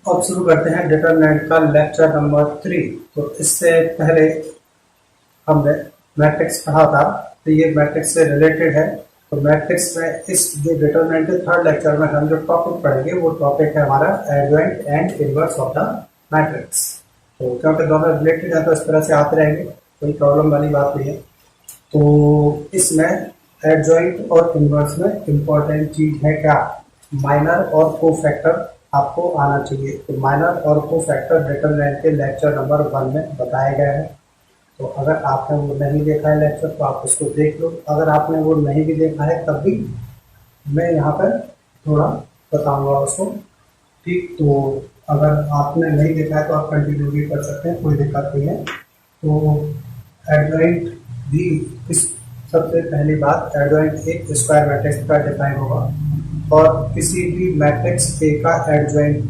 अब शुरू करते हैं डिटरमिनेंट का लेक्चर नंबर 3। तो इससे पहले हमने मैट्रिक्स पढ़ा था, तो ये मैट्रिक्स से रिलेटेड है। तो मैट्रिक्स में इस जो डिटरमिनेंट के थर्ड लेक्चर में हम जो टॉपिक पढ़ेंगे वो टॉपिक है हमारा adjoint and inverse of the matrix. तो क्योंकि दोनों रिलेटेड है तो इस तरह से आते रहेंगे, कोई प्रॉब्लम वाली बात नहीं है। तो इसमें एडजॉइंट और इनवर्स में इम्पोर्टेंट चीज है क्या, माइनर और कोफैक्टर आपको आना चाहिए। तो माइनर और कोफैक्टर डिटरमिनेंट के लेक्चर नंबर 1 में बताए गए हैं। तो अगर आपने वो नहीं देखा है लेक्चर तो आप उसको देख लो, अगर आपने वो नहीं भी देखा है तब भी मैं यहाँ पर थोड़ा बताऊंगा उसको। ठीक, तो अगर आपने नहीं देखा है तो आप कंटिन्यू भी कर सकते हैं, कोई दिक्कत नहीं है। तो एडजॉइंट भी इस सबसे पहली बात, एडजॉइंट एक स्क्वायर मैट्रिक्स का डिफाइन होगा और किसी भी मैट्रिक्स ए का एडजॉइंट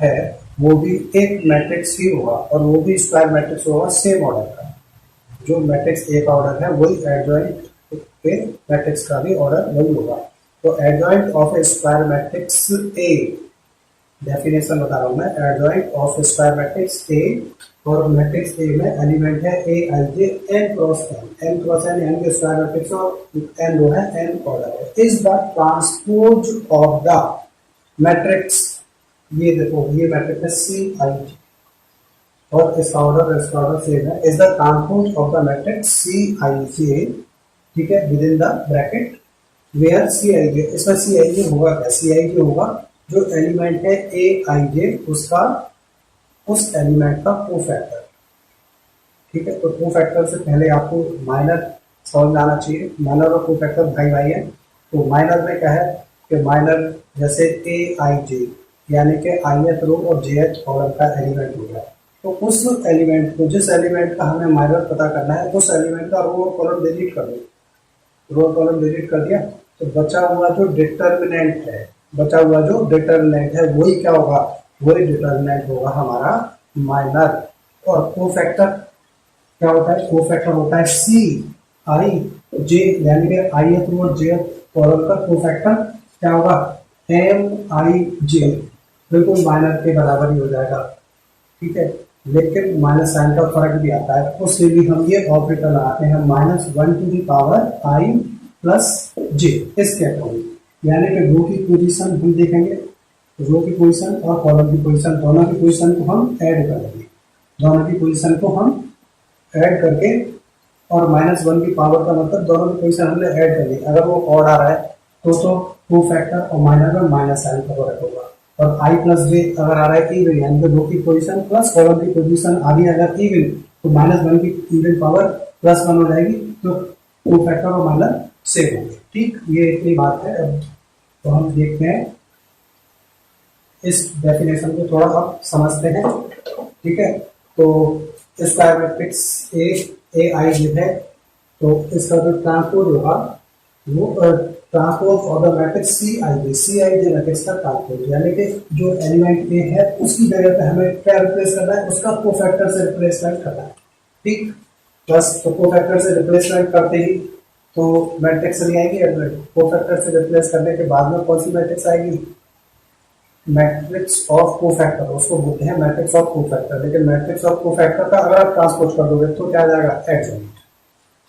है वो भी एक मैट्रिक्स ही होगा और वो भी स्क्वायर मैट्रिक्स होगा सेम ऑर्डर का। जो मैट्रिक्स ए का ऑर्डर है वही एडजॉइंट के मैट्रिक्स का भी ऑर्डर वही होगा। तो adjoint of a square matrix A, definition बता रहा हूँ मैं, adjoint of square matrix A, और मैट्रिक्स ए में एलिमेंट है A I J N cross N N के स्क्वायर मैट्रिक्स और एन रो है एन ऑर्डर है, is the transpose of the matrix. ये देखो ये मैट्रिक्स है सी आई जे और इसका ऑर्डर सेम है, is the transpose of the matrix C I J, ठीक है, within the bracket where C I J. इसमें सी आई जे होगा क्या, सी आई जे होगा जो एलिमेंट है ए आई जे उसका उस एलिमेंट का कोफैक्टर। ठीक है, तो कोफैक्टर से पहले आपको माइनर सॉल्व आना चाहिए। माइनर और कोफैक्टर भाई भाई है। तो माइनर में क्या है कि माइनर जैसे ए आई जे यानी कि ith रो और jth कॉलम का एलिमेंट हो गया, तो उस एलिमेंट को, जिस एलिमेंट का हमें माइनर पता करना है, उस एलिमेंट का रो और कॉलम डिलीट कर दो। रो और कॉलम डिलीट कर दिया तो बचा हुआ जो डिटरमिनेंट है, वही क्या होगा, वही डिटरमिनेंट होगा हमारा माइनर। और कोफैक्टर क्या होता है, कोफैक्टर होता है सी आई जे यानी कि ith रो और jth कॉलम का कोफैक्टर क्या होगा, एम आई जे, बिल्कुल माइनर के बराबर ही हो जाएगा। ठीक है, लेकिन माइनस साइन का फर्क भी आता है, उससे भी हम ये ऑपरेटर लगाते हैं -1 to the power I plus J इसके अकॉर्डिंग, यानी कि रो की पोजीशन हम देखेंगे, रो की पोजीशन और कॉलम की पोजीशन, दोनों की पोजीशन को हम ऐड करेंगे, दोनों की पोजीशन को हम ऐड करके, और -1 की पावर का मतलब दोनों की पोजीशन हमने ऐड कर ली। अगर वो ऑड आ रहा है तो कोफैक्टर और माइनर में माइनस साइन का फर्क होगा, और आई प्लस जे अगर आ रहा है इवन यानी कि रो की पोजीशन प्लस कॉलम की पोजीशन आ रही है अगर इवन, तो -1 की इवन पावर +1 हो जाएगी, तो कोफैक्टर और माइनर सेम होंगे। ठीक, ये इतनी बात है। अब तो हम देखते हैं इस डेफिनेशन को थोड़ा अब समझते हैं। ठीक है, तो स्क्वायर मैट्रिक्स ए आई जे है, तो इसका जो ट्रांसपोज होगा वो transpose of the matrix C I J matrix का ट्रांसपोज, यानी कि जो एलिमेंट ए है उसकी जगह पे हमें क्या रिप्लेस करना है, उसका कोफैक्टर से रिप्लेसमेंट करना है। ठीक, बस तो कोफैक्टर से रिप्लेसमेंट करते ही तो मैट्रिक्स नहीं आएगी, कोफैक्टर से रिप्लेस करने के बाद में कौन सी मैट्रिक्स आएगी, मैट्रिक्स ऑफ कोफैक्टर, उसको बोलते हैं मैट्रिक्स ऑफ कोफैक्टर। लेकिन मैट्रिक्स ऑफ कोफैक्टर का अगर आप ट्रांसपोज कर दोगे तो क्या आ जाएगा, एडजॉइंट।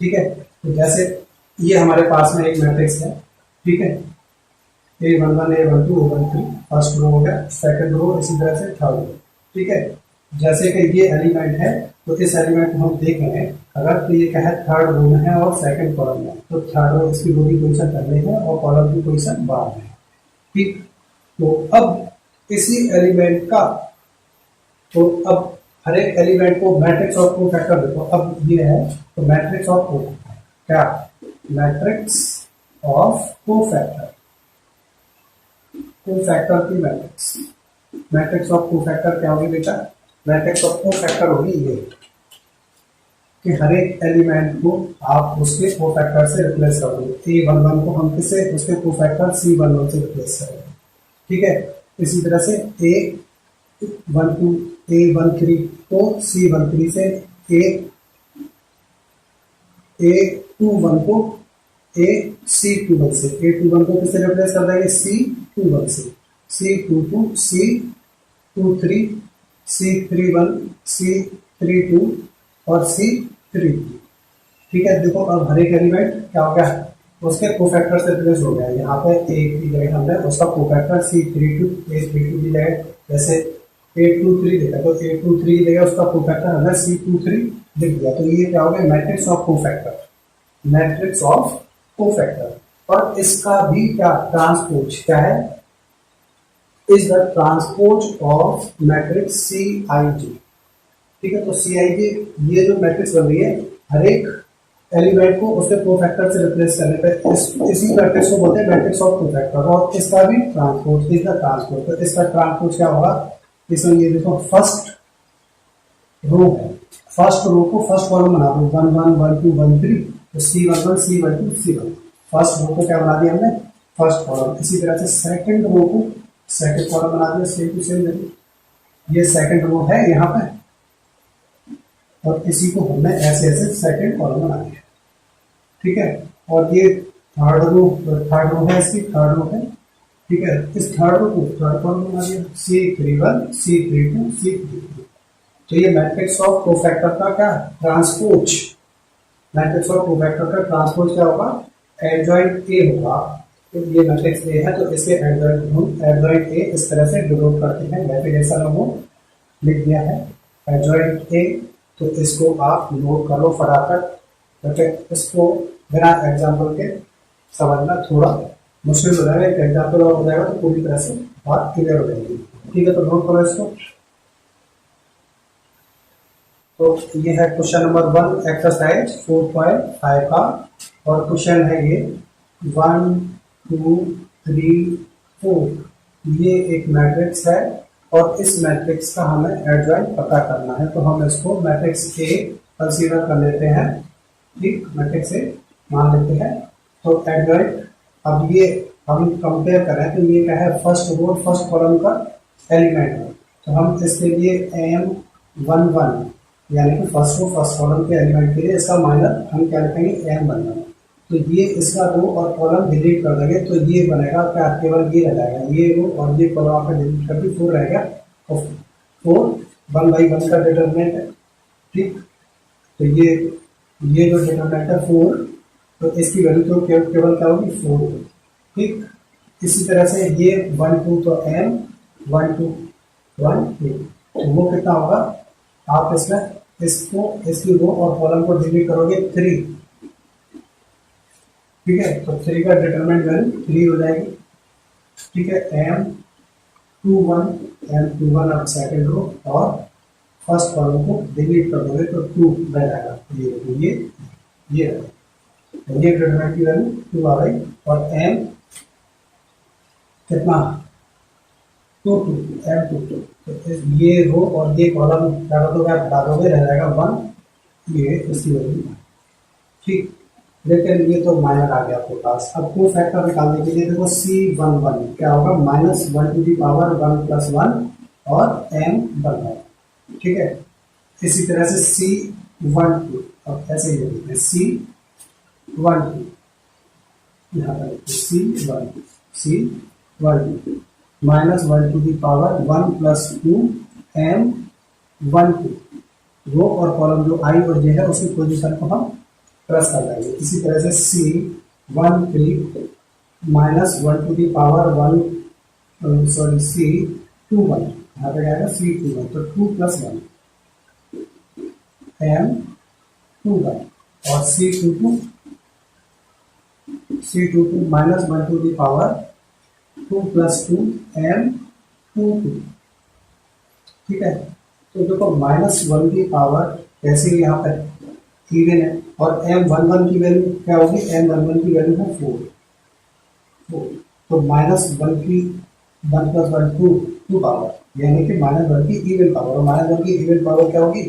ठीक है, तो जैसे ये हमारे पास में एक मैट्रिक्स है, ठीक है, A11 A12 A13, first row हो गया, सेकंड रो, इसी तरह से थर्ड रो। ठीक है, जैसे कि ये एलिमेंट है तो इस एलिमेंट को हम देखेंगे, अगर तो ये क्या है थर्ड रो में है और सेकंड कॉलम में, तो थर्ड रो इसकी रो की पोजीशन पहले है और कॉलम की पोजीशन बाद में। ठीक, तो अब इसी एलिमेंट का, तो अब हर एक एलिमेंट को मैट्रिक्स ऑफ कोफैक्टर देखो। अब ये है तो मैट्रिक्स ऑफ कोफैक्टर, क्या मैट्रिक्स ऑफ कोफैक्टर, कोफैक्टर की मैट्रिक्स, मैट्रिक्स ऑफ कोफैक्टर क्या होगी बेटा, मैट्रिक्स ऑफ कोफैक्टर होगी ये कि हर एक एलिमेंट को आप उसके कोफैक्टर से रिप्लेस कर दो। A11 को हम किससे, उसके कोफैक्टर C11 से रिप्लेस करेंगे। ठीक है, इसी तरह से A12 A13 को C13 से, A21 को C21 से, A21 को किससे रिप्लेस कर देंगे, C21 से, C22 C C23, C31, C32 और C32। ठीक है, देखो अब हर एक एलिमेंट क्या हो गया, उसके कोफैक्टर से रिप्लेस हो गया। यहाँ पे एक की जगह हमने उसका कोफैक्टर A32 की जगह जैसे 823 देखा तो 823 की जगह उसका कोफैक्टर हमने C23 लिख दिया। तो ये क्या हो गया, matrix of cofactor, matrix of cofactor. और इसका भी क्या ट्रांसपोज क्या है, is the transpose of matrix CIG। ठीक है, तो CIG ये जो मैट्रिक्स बन रही है, हर एक एलिमेंट को उसके कोफैक्टर से रिप्लेस करने पे इसी मैट्रिक्स को बोलते हैं मैट्रिक्स ऑफ कोफैक्टर। और इसका भी ट्रांसपोज, इसका ट्रांसपोज, तो इसका ट्रांसपोज क्या होगा, इसमें ये देखो फर्स्ट रो है, फर्स्ट रो को फर्स्ट कॉलम बना दो 1 1 1 2 1 3, तो C11 C12 C1, first row को क्या बना दिया हमने, फर्स्ट कॉलम। इसी तरह से सेकंड रो को सेकंड कॉलम बना दिया, सेम टू सेम। ये सेकंड रो है यहाँ पे, और इसी को हमने ऐसे ऐसे सेकंड कॉलम बना दिया। ठीक है, और ये थर्ड रो है, इसकी थर्ड रो है। ठीक है, इस थर्ड रो को थर्ड कॉलम बना दिया, C31 C32 C33। तो ये मैट्रिक्स ऑफ कोफैक्टर का क्या ट्रांसपोज, मैट्रिक्स ऑफ कोफैक्टर का ट्रांसपोज क्या होगा, एडजॉइंट ए होगा। तो ये मैट्रिक्स ए है, तो इसके एडजॉइंट ए इस तरह से डिनोट करते हैं, डेफिनेशन में वो लिख दिया है एडजॉइंट ए। तो इसको आप नोट कर लो फटाफट। ओके, इसको बिना एग्जाम्पल के समझना थोड़ा मुश्किल हो जाएगा, एक एग्जाम्पल और हो जाएगा तो पूरी तरह से बात क्लियर हो जाएगी। ठीक है, तो नोट करो इसको। तो ये है क्वेश्चन नंबर 1 एक्सरसाइज 4.5 का, और क्वेश्चन है ये 1 2 3 4। ये एक मैट्रिक्स है और इस मैट्रिक्स का हमें एडजॉइंट पता करना है। तो हम इसको मैट्रिक्स ए कंसीडर कर लेते हैं। ठीक, मैट्रिक्स ए मान लेते हैं। तो एडजॉइंट, अब ये हम कंपेयर करें तो ये क्या है, फर्स्ट रो फर्स्ट कॉलम का एलिमेंट है। तो हम इसके लिए M11 यानी कि फर्स्ट रो फर्स्ट कॉलम के एलिमेंट के लिए इसका माइनस हम क्या लिखेंगे, M11। तो ये इसका रो और कॉलम डिलीट कर देंगे, तो ये बनेगा क्या, केवल ये रह जाएगा, ये रो और ये कॉलम आपका डिलीट करके 4 रहेगा। और 4 1/1 का डिटरमिनेंट है। ठीक, तो ये जो डिटरमिनेंट है 4, तो इसकी वैल्यू तो केवल क्या होगी 4। ठीक, इसी तरह से ये 1 2, तो M 1 2 1 2, तो वो कितना होगा, आप इसमें इसको इसकी रो और कॉलम को डिलीट करोगे 3। ठीक है, तो 3 का डिटरमिनेंट वैल्यू 3 हो जाएगी। ठीक है, M21 अब सेकंड रो और फर्स्ट कॉलम को डिलीट कर दोगे तो 2 रह जाएगा। ये डिटरमिनेंट की वैल्यू 2 आ गई। और M कितना 2 2 M22, तो ये रो और ये कॉलम क्या कर दोगे, हटा दोगे, रह जाएगा 1, ये इसकी वैल्यू। ठीक, लेकिन ये तो माइनर आ गया आपके पास। अब को फैक्टर निकालने के लिए देखो C11 क्या होगा, -1 टू दी पावर 1 + 1 और M11। ठीक है, इसी तरह से C12, अब ऐसे ही लिखते हैं C12, यहाँ पर C12 -1 to the power 1 + 2 M12। रो और कॉलम जो I और J है उसकी पोजीशन को हम प्लस कर देंगे। इसी तरह से C13 -1 to the power 1 C21, यहाँ पे आएगा C21, तो 2 + 1 M21। और C22 -1 to the power 2 + 2 M22। ठीक है, तो देखो -1 की पावर कैसे यहाँ पर इवन है, और M11 की वैल्यू क्या होगी, M11 की वैल्यू है 4। तो -1 की 1 + 1 2 पावर, यानी कि -1 की इवन पावर, और -1 की इवन पावर क्या होगी,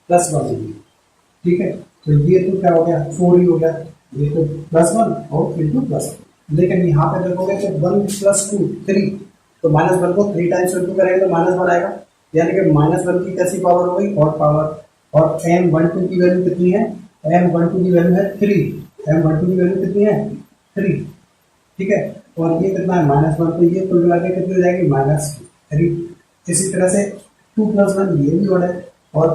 +1 होगी। ठीक है, तो ये तो क्या हो गया 4 ही हो गया, ये तो +1 और इंटू +1। लेकिन यहाँ पे देखोगे तो 1 + 2 3, तो -1 को 3 टाइम्स इंटू करेंगे तो -1 आएगा, यानी कि -1 की कैसी पावर हो गई, और पावर। और M12 की वैल्यू कितनी है, M12 की वैल्यू है 3, M12 की वैल्यू कितनी है 3। ठीक है, और ये कितना है -1, तो ये कुल मिला के कितनी हो जाएगी -3। इसी तरह से 2+1 ये भी ओड है, और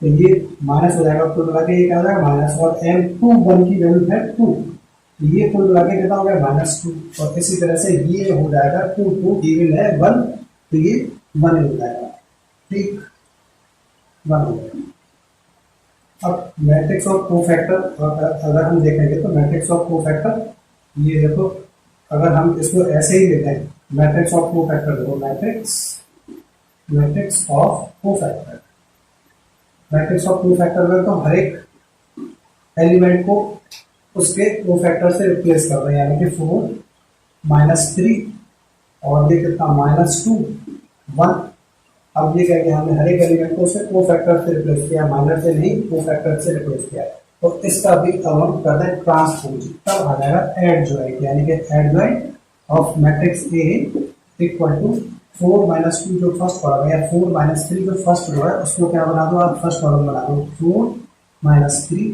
तो ये माइनस हो जाएगा, कुल मिला के ये क्या हो जाएगा माइनस, और M2 1 की वैल्यू है 2, तो ये कुल मिला के कितना हो गया -2, और इसी तरह से ये हो जाएगा 2 2 इवन है 1, तो ये 1 हो जाएगा, ठीक 1 हो जाएगा। अब मैट्रिक्स ऑफ कोफैक्टर अगर हम देखेंगे तो मैट्रिक्स ऑफ कोफैक्टर, ये देखो अगर हम इसको ऐसे ही लेते हैं, मैट्रिक्स ऑफ कोफैक्टर देखो, matrix of cofactor, matrix of cofactor में तो हर एक एलिमेंट को उसके कोफैक्टर से रिप्लेस कर रहे हैं, यानी कि 4 -3 और ये कितना -2 1। अब ये क्या किया हमने, हर एक एलिमेंट को उसके कोफैक्टर से रिप्लेस किया, माइनस से नहीं कोफैक्टर से रिप्लेस किया, तो इसका भी अब हम करते हैं ट्रांसपोज, तब आ जाएगा एडजॉइंट, यानी कि adjoint of matrix A equal to 4 -2 जो फर्स्ट कॉलम है, या 4 -3 जो फर्स्ट रो है, उसको क्या बना दो आप, फर्स्ट कॉलम बना दो 4 -3,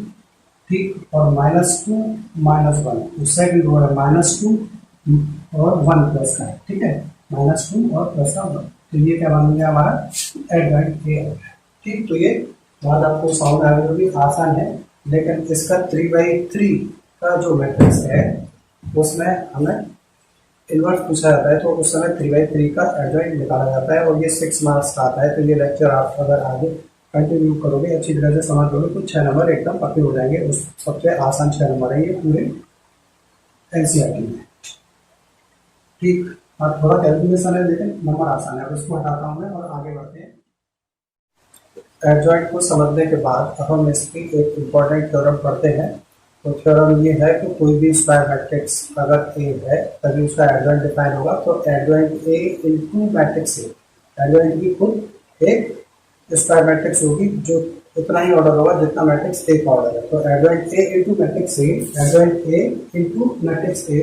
ठीक, और -2 -1, तो सेकंड रो है -2 और 1 प्लस का, ठीक है, -2 और प्लस का 1, तो ये क्या बन गया हमारा एडजॉइंट ए, ठीक। तो ये बात आपको समझ आ गई होगी, आसान है, लेकिन इसका 3/3 का जो मैट्रिक्स है उसमें हमें इन्वर्स पूछा जाता है, तो उस समय 3/3 का एडजॉइंट निकाला जाता है, और ये 6 मार्क्स का आता है। तो ये लेक्चर आप अगर आगे कंटिन्यू करोगे, अच्छी तरह से समझ लोगे, तो 6 नंबर एकदम पक्के हो जाएंगे। उस सबसे आसान 6 नंबर है ये पूरे एनसीईआरटी में, ठीक। और थोड़ा कैलकुलेशन है लेकिन नंबर आसान है, अब इसको हटाता हूँ मैं और आगे बढ़ते हैं। एडजॉइंट को समझने के बाद अब हम इसकी एक इम्पॉर्टेंट थ्योरम पढ़ते हैं। तो थ्योरम ये है कि कोई भी स्क्वायर मैट्रिक्स अगर ए है तभी उसका एडजॉइंट डिफाइन होगा। तो एडजॉइंट ए इनटू मैट्रिक्स ए, एडजॉइंट की खुद एक स्क्वायर मैट्रिक्स होगी जो उतना ही ऑर्डर होगा जितना मैट्रिक्स ए का ऑर्डर है। तो adjoint A into matrix A, adjoint A into matrix ए,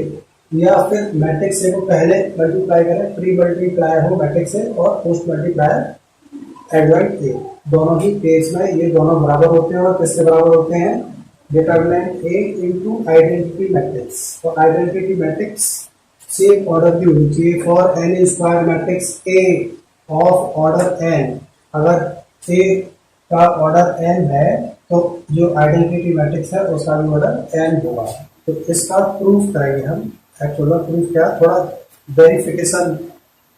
या फिर मैट्रिक्स ए को पहले मल्टीप्लाई करें, प्री मल्टीप्लाई हो मैट्रिक्स ए और पोस्ट मल्टीप्लाई एडजॉइंट ए, दोनों ही केस में ये दोनों बराबर होते हैं। और किसके बराबर होते हैं, determinant A into identity matrix. तो आइडेंटिटी मैट्रिक्स सेम ऑर्डर की होनी चाहिए for any square matrix A of order N. अगर ए का ऑर्डर एन है तो जो आइडेंटिटी मैट्रिक्स है उसका भी ऑर्डर एन होगा। तो इसका प्रूफ करेंगे हम। एक्चुअल प्रूफ क्या, थोड़ा वेरिफिकेशन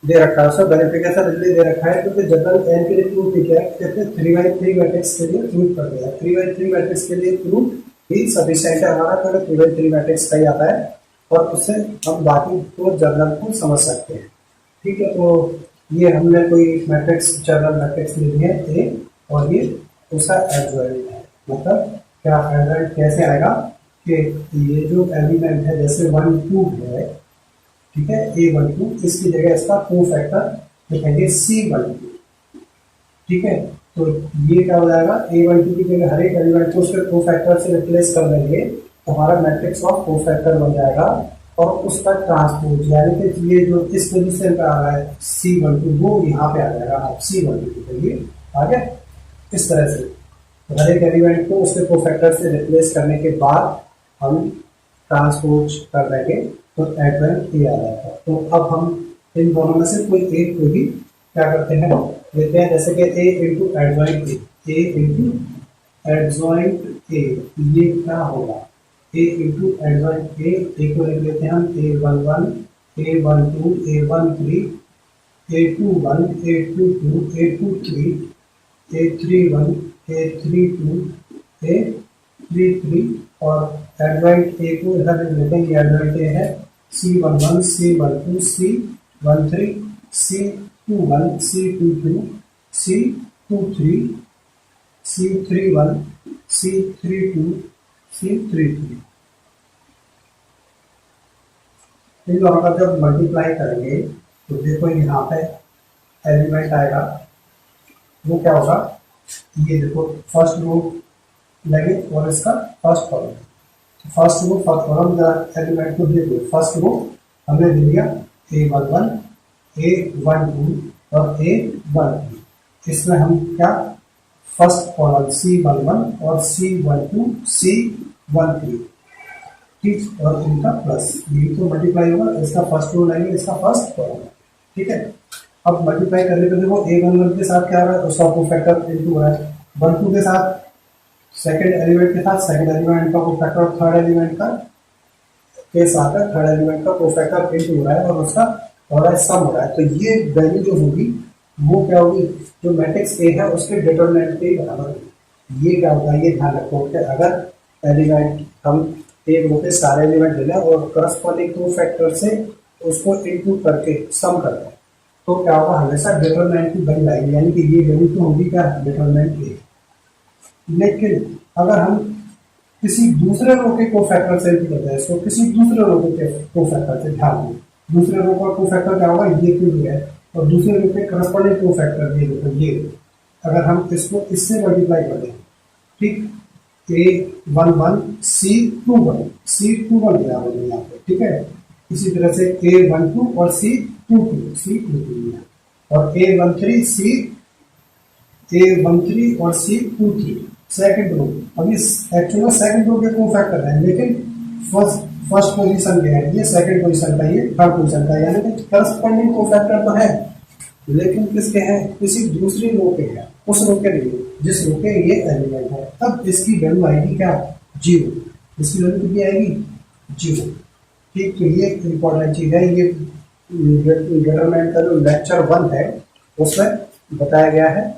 दे रखा है, उसका वेरिफिकेशन इसलिए दे रखा है क्योंकि जनरल एन के लिए प्रूफ क्या है, कहते हैं 3/3 मैट्रिक्स के लिए प्रूफ कर दिया। 3/3 मैट्रिक्स के लिए प्रूफ ही सफिशिएंट है हमारा, तो 3/3 मैट्रिक्स का ही आता है और उससे हम बाकी को जनरल को समझ सकते हैं, ठीक है। तो ये हमने कोई मैट्रिक्स जनरल मैट्रिक्स ले लिया ए और ये उसका एडजॉइंट है। मतलब क्या एडजॉइंट कैसे आएगा कि ये जो एलिमेंट है जैसे 1 2 है, ठीक है, A12, इसकी जगह इसका कोफैक्टर लिखेंगे C12, ठीक है। तो ये क्या हो जाएगा, A12 की जगह हर एक एलिमेंट को उसके कोफैक्टर से रिप्लेस कर देंगे तो हमारा मैट्रिक्स ऑफ कोफैक्टर बन जाएगा और उसका ट्रांसपोज, यानी कि ये जो इस पोजीशन पे आ रहा है C12 वो यहाँ पे आ जाएगा, आप C12 की जगह आ गया इस तरह से। तो हर एक एलिमेंट को उसके कोफैक्टर से रिप्लेस करने के बाद हम ट्रांसपोज कर देंगे तो एडजॉइंट ए आ जाता है। तो अब हम इन दोनों में से कोई एक को भी क्या करते हैं, लेते हैं, जैसे कि A into adjoint A into adjoint A, ये क्या होगा, ए इंटू एडजॉइंट ए को लिख लेते हैं हम A11 A12 A13 A21 A22 A23 A31 A32 A33 और एडजॉइंट ए को इधर लेते हैं, एडजॉइंट ए है C11 C12 C13 C21 C22 C23 C31 C32 C33। इन दोनों का जब मल्टीप्लाई करेंगे तो देखो यहाँ पे एलिमेंट आएगा, वो क्या होगा, ये देखो फर्स्ट रो लगे और इसका first column, first row first column element को देखो, फर्स्ट रो हमने दे दिया A11 A12 और A13, इसमें हम क्या फर्स्ट कॉलम C11 और C12 C13, ठीक, और इनका प्लस, ये तो मल्टीप्लाई होगा, इसका फर्स्ट रो लेंगे, इसका फर्स्ट कॉलम, ठीक है। अब मल्टीप्लाई करने पे देखो A11 के साथ क्या हो रहा है, उसका कोफैक्टर इनटू है, 12 के साथ सेकंड एलिमेंट के साथ सेकंड एलिमेंट का कोफैक्टर और थर्ड एलिमेंट का के साथ है, थर्ड एलिमेंट का कोफैक्टर इनटू हो रहा है और उसका हो रहा है सम हो रहा है। तो ये वैल्यू जो होगी वो क्या होगी, जो मैट्रिक्स ए है उसके डिटरमिनेंट के बराबर होगी। ये क्या होता है, ये ध्यान रखो कि अगर एलिमेंट हम एक रो के सारे एलिमेंट ले लें और करस्पॉन्डिंग कोफैक्टर से उसको इनटू करके सम करते हैं तो क्या होगा, हमेशा डिटरमिनेंट की वैल्यू आएगी, यानी कि ये वैल्यू तो होगी क्या, डिटरमिनेंट ए। लेकिन अगर हम किसी दूसरे रो के कोफैक्टर से भी करते हैं इसको, किसी दूसरे रो के कोफैक्टर से, ध्यान दो दूसरे रो का कोफैक्टर क्या होगा, ये क्यों है, और दूसरे रो के करस्पॉन्डिंग कोफैक्टर ये देखो ये, अगर हम इसको इससे मल्टीप्लाई कर दें, ठीक, A11 C21 C21 दिया होगा यहाँ पे, ठीक है। इसी तरह से A12 और C22 और A13 और C23 सेकंड रो। अब ये एक्चुअली सेकंड रो के कोफैक्टर है, लेकिन फर्स्ट पोजीशन पे है, ये सेकंड पोजीशन का, ये थर्ड पोजीशन का, यानी कि करस्पॉन्डिंग कोफैक्टर तो है लेकिन किसके हैं, किसी दूसरी रो के हैं, उस रो के नहीं जिस रो के ये एलिमेंट है। तब इसकी वैल्यू आएगी क्या, जीरो। इसकी वैल्यू कितनी आएगी, जीरो। ठीक, तो ये इंपॉर्टेंट चीज है, ये डिटरमिनेंट का जो लेक्चर 1 है उसमें बताया गया है,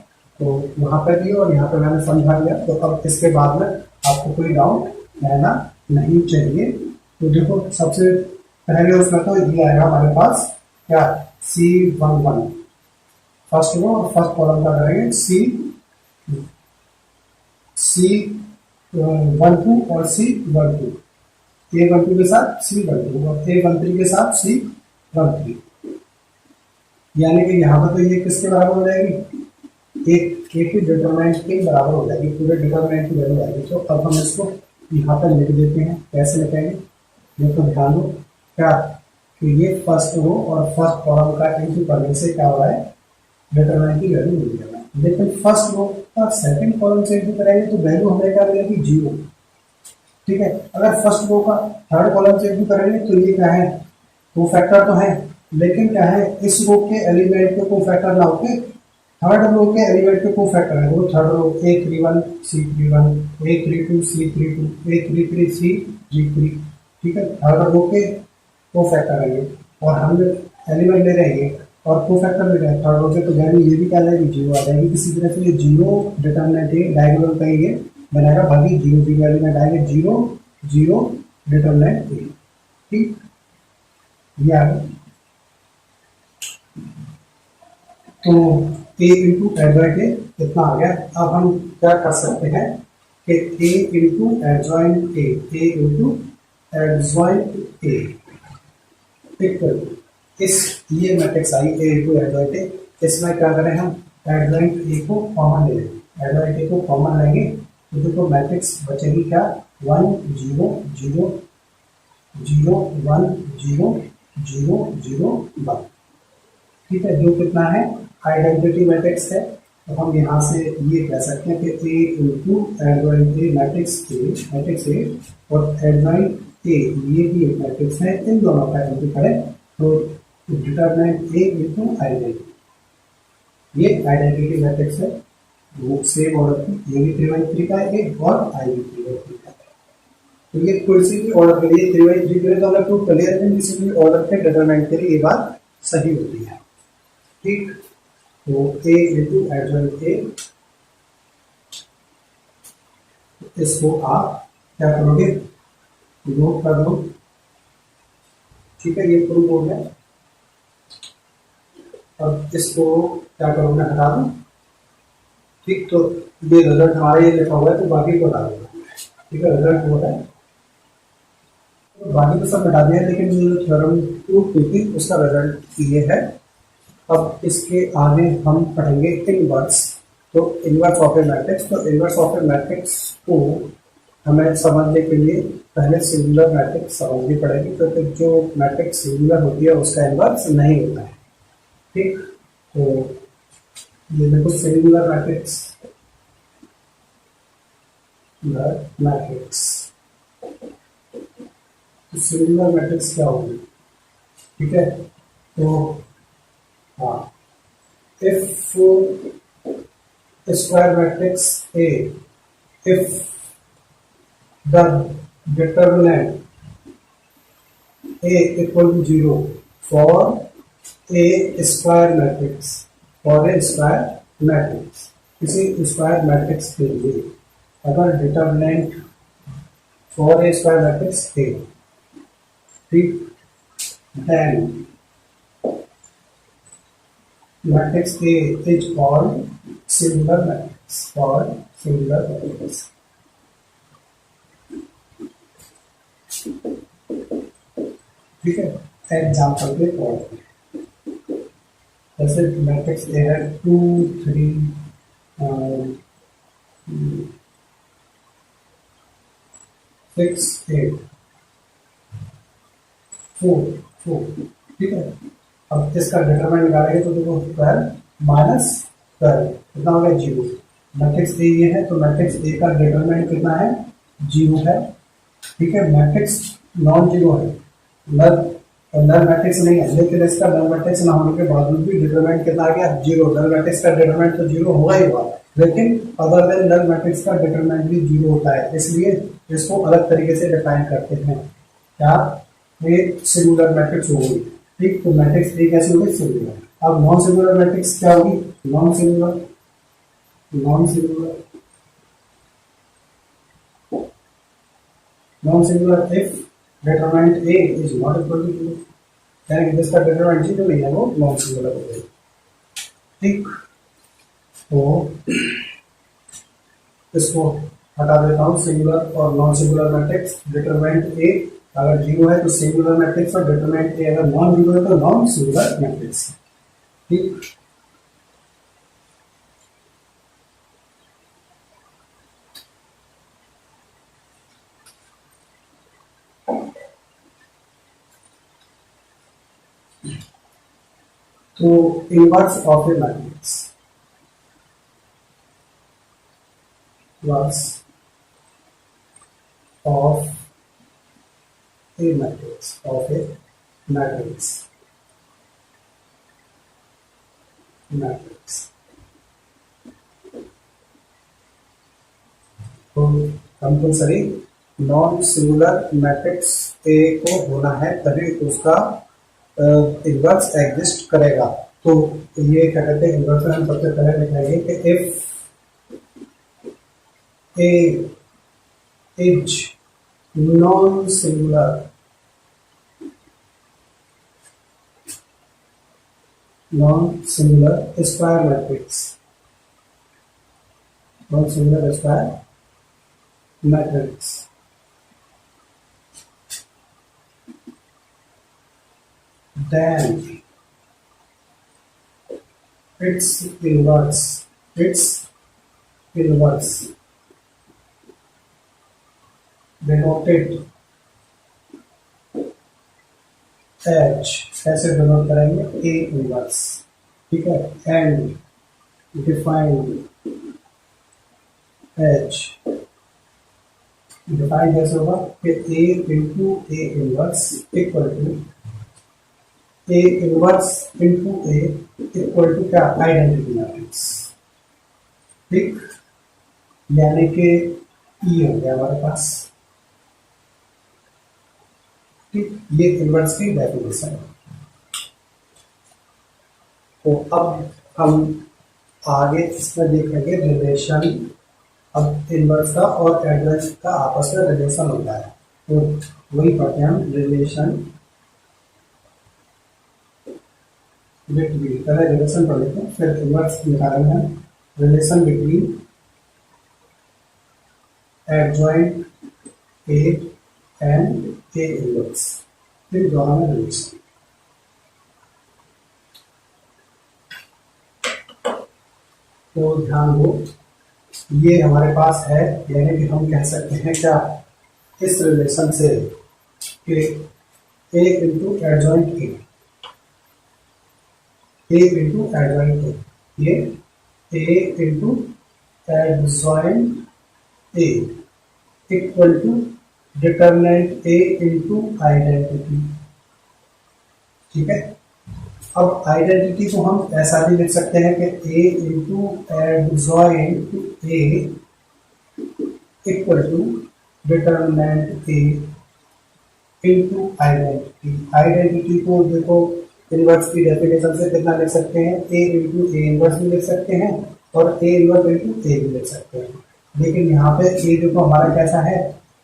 तो वहां पर भी और यहाँ पर मैंने समझा दिया। तो अब इसके बाद में आपको कोई डाउट रहना नहीं चाहिए। तो देखो सबसे पहले उसमें तो ये आएगा हमारे पास क्या, C11 फर्स्ट रो और फर्स्ट कॉलम का करेंगे C12 और C12, A12 के साथ C12 और A13 के साथ C13, यानी कि यहाँ पर तो ये किसके बराबर हो जाएगी, एक के डिटरमिनेंट के बराबर हो जाएगी, पूरे डिटरमिनेंट की वैल्यू आएगी। तो अब हम इसको यहाँ पर लिख देते हैं, कैसे लिखेंगे देखो ध्यान दो क्या, कि ये फर्स्ट रो और फर्स्ट कॉलम का इनटू करने से क्या हो रहा है, डिटरमिनेंट की वैल्यू मिल जाएगा। लेकिन फर्स्ट रो का सेकंड कॉलम से इनटू करेंगे तो वैल्यू हमें क्या मिलेगी, जीरो, ठीक है। अगर फर्स्ट रो का थर्ड कॉलम से इनटू करेंगे तो ये क्या है, कोफैक्टर तो है, लेकिन क्या है, इस रो के एलिमेंट के कोफैक्टर ना होके थर्ड रो के एलिमेंट के कोफैक्टर है। वो third row A31 C31 A32 C32 A33 C33, ठीक है, थर्ड रो के कोफैक्टर है ये, और हम एलिमेंट ले रहे हैं और कोफैक्टर ले रहे हैं थर्ड रो से, तो वैल्यू ये भी क्या आएगी, जीरो आ जाएगी। किसी तरह से ये जीरो डिटरमिनेंट है, डायगोनल का ये बनाएगा, बाकी जीरो की वैल्यू में डालेंगे, जीरो जीरो डिटरमिनेंट ए, ठीक, ये आ गया। तो A इंटू एडजॉइंट ए इतना आ गया। अब हम क्या कर सकते हैं कि A into adjoint A into adjoint A equal इस, ये matrix I A into adjoint ए, इसमें क्या करें हम, एडजॉइंट ए को कॉमन ले लेंगे, एडजॉइंट ए को कॉमन लेंगे तो देखो मैट्रिक्स बचेगी क्या, 1 0 0 0 1 0 0 0 1, ठीक है, जो कितना है आइडेंटिटी मैट्रिक्स है। तो हम यहाँ से ये कह सकते हैं कि A into adjoint A matrix A और एडजॉइंट ए ये भी एक मैट्रिक्स है, इन दोनों का इंटू करें तो डिटरमिनेंट ए इंटू आइडेंटिटी, ये आइडेंटिटी मैट्रिक्स है, वो सेम ऑर्डर की, ये भी 3 का है और आई भी 3 का है। तो ये कुर्सी की ऑर्डर के लिए 3 के लिए तो अलग प्रूफ कर लिया, लेकिन किसी भी ऑर्डर के डिटरमिनेंट के लिए ये बात सही होती है, ठीक। तो A इंटू एडजॉइंट ए, इसको आप क्या करोगे, नोट कर दो, ठीक है, ये प्रूफ हो गया। अब इसको क्या करोगे, हटा दो, ठीक। तो ये रिजल्ट हमारा ये लिखा हुआ है तो बाकी को हटा दूंगा, ठीक है, रिजल्ट हो रहा है, तो बाकी तो सब हटा दिया, लेकिन जो थ्योरम प्रूफ हुई थी उसका रिजल्ट ये है। अब इसके आगे हम पढ़ेंगे इनवर्स, तो इनवर्स ऑफ ए मैट्रिक्स। तो इनवर्स ऑफ ए मैट्रिक्स को हमें समझने के लिए पहले सिंगुलर मैट्रिक्स समझनी पड़ेगी, क्योंकि जो मैट्रिक्स सिंगुलर होती है उसका इनवर्स नहीं होता है, ठीक। तो ये देखो सिंगुलर मैट्रिक्स, तो सिंगुलर मैट्रिक्स क्या होगी, ठीक है। तो हाँ, if square matrix A, if the determinant A equal to 0 for a square matrix, for a square matrix, किसी स्क्वायर मैट्रिक्स के लिए अगर determinant for a square matrix है, ठीक, then matrix A is called singular matrix, called singular matrix. ठीक है, example के तौर पर जैसे मैट्रिक्स ए है 2 3 6 8 4 4, ठीक है। अब इसका डिटरमिनेंट निकालेंगे तो देखो 12 माइनस 12 कितना हो गया 0। मैट्रिक्स ए ये है तो मैट्रिक्स ए का डिटरमिनेंट कितना है 0 है, ठीक है। मैट्रिक्स नॉन जीरो है, नल मैट्रिक्स नहीं है, लेकिन इसका नल मैट्रिक्स ना होने के बावजूद भी डिटरमिनेंट कितना आ गया 0। नल मैट्रिक्स का डिटरमिनेंट तो 0 होगा ही होगा, लेकिन अदर देन नल मैट्रिक्स का डिटरमिनेंट भी 0 होता है, इसलिए इसको अलग तरीके से डिफाइन करते हैं। क्या ये सिंगुलर मैट्रिक्स होगी, ठीक। तो मैट्रिक्स ए कैसे होगी सिंगुलर। अब नॉन सिंगुलर मैट्रिक्स क्या होगी, non singular if determinant A is not equal to 0, यानी जिसका डिटरमिनेंट 0 नहीं है वो नॉन सिंगुलर हो गई, ठीक। तो इसको हटा देता हूँ, सिंगुलर और non singular matrix. Determinant A अगर 0 है तो सिंगुलर मैट्रिक्स, और डिटरमिनेंट A अगर नॉन 0 है तो नॉन सिंगुलर मैट्रिक्स, ठीक। तो inverse of a matrix, inverse of a matrix, तो compulsory non singular matrix A को होना है तभी उसका इनवर्स एग्जिस्ट करेगा। तो ये क्या कहते हैं, इनवर्स में हम सबसे पहले लिखेंगे कि if A is non singular square matrix, non singular square matrix, then its inverse denoted H, कैसे डिनोट करेंगे A इनवर्स, ठीक है। एंड डिफाइन H, डिफाइन कैसे होगा कि A into A inverse equal to A inverse into A equal to क्या, identity matrix, ठीक। यानी कि E हो गया हमारे पास, ठीक। ये इनवर्स की डेफिनेशन है। तो अब हम आगे इसमें देखेंगे रिलेशन, अब इनवर्स का और एडवर्स का आपस में रिलेशन होता है, तो वही पढ़ते हैं हम। रिलेशन बिटवीन, पहले रिलेशन पढ़ लेते हैं फिर इनवर्स निकालेंगे हम। Relation between adjoint A and A inverse, फिर दोनों में रिलेशन। तो ध्यान दो, ये हमारे पास है, यानी कि हम कह सकते हैं क्या इस रिलेशन से कि A into adjoint A, A into adjoint A, ये A into adjoint A equal to determinant A into identity, ठीक है। अब आइडेंटिटी को हम ऐसा भी लिख सकते हैं कि A into adjoint A equal to determinant A into identity. Identity को देखो इनवर्स की डेफिनेशन से कितना लिख सकते हैं, ए इंटू ए इनवर्स भी लिख सकते हैं और ए इनवर्स इंटू ए भी लिख सकते हैं। लेकिन यहाँ पे ए देखो हमारा कैसा है,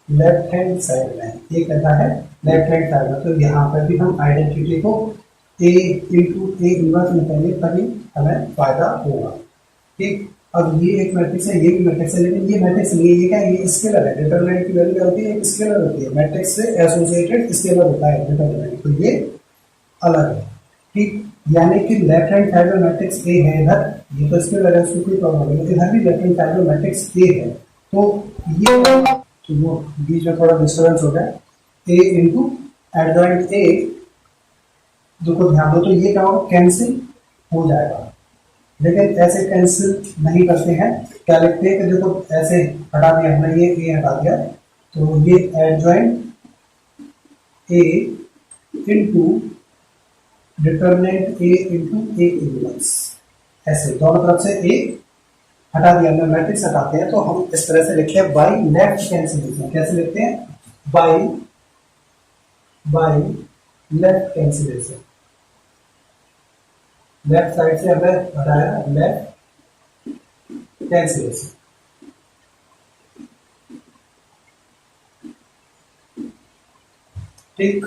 लेफ्ट हैंड साइड में, ये कैसा है, लेफ्ट हैंड साइड में। तो यहाँ पर भी हम आइडेंटिटी को ए इंटू ए इनवर्स लिखेंगे तभी हमें फायदा होगा। ठीक, अब ये एक मैट्रिक्स है, ये भी मैट्रिक्स है, लेकिन ये मैट्रिक्स नहीं है, ये क्या है, ये स्केलर है। डिटरमिनेंट की वैल्यू क्या होती है, एक स्केलर होती है, मैट्रिक्स से एसोसिएटेड स्केलर होता है डिटरमिनेंट, तो ये अलग है। ठीक, यानी कि लेफ्ट हैंड साइड में मैट्रिक्स ए है इधर, ये तो स्केलर है, उसको कोई प्रॉब्लम नहीं, इधर भी लेफ्ट हैंड साइड में मैट्रिक्स ए है। तो ये तो वो बीच में थोड़ा डिस्टर्बेंस हो गया, ए इंटू एडजॉइंट ए, देखो ध्यान दो, तो ये क्या होगा, कैंसिल हो जाएगा। लेकिन ऐसे कैंसिल नहीं करते हैं, क्या लिखते हैं कि देखो ऐसे हटा दिया हमने, ये ए हटा दिया, तो ये adjoint A into determinant A into A inverse, ऐसे दोनों तरफ से ए हटा दिया हमने, मैट्रिक्स हटाते हैं तो हम इस तरह से लिखते हैं बाई लेफ्ट कैंसिलेशन। कैसे लिखते हैं, by left cancellation, left side से हमें हटाया, लेफ्ट कैंसिलेशन। ठीक,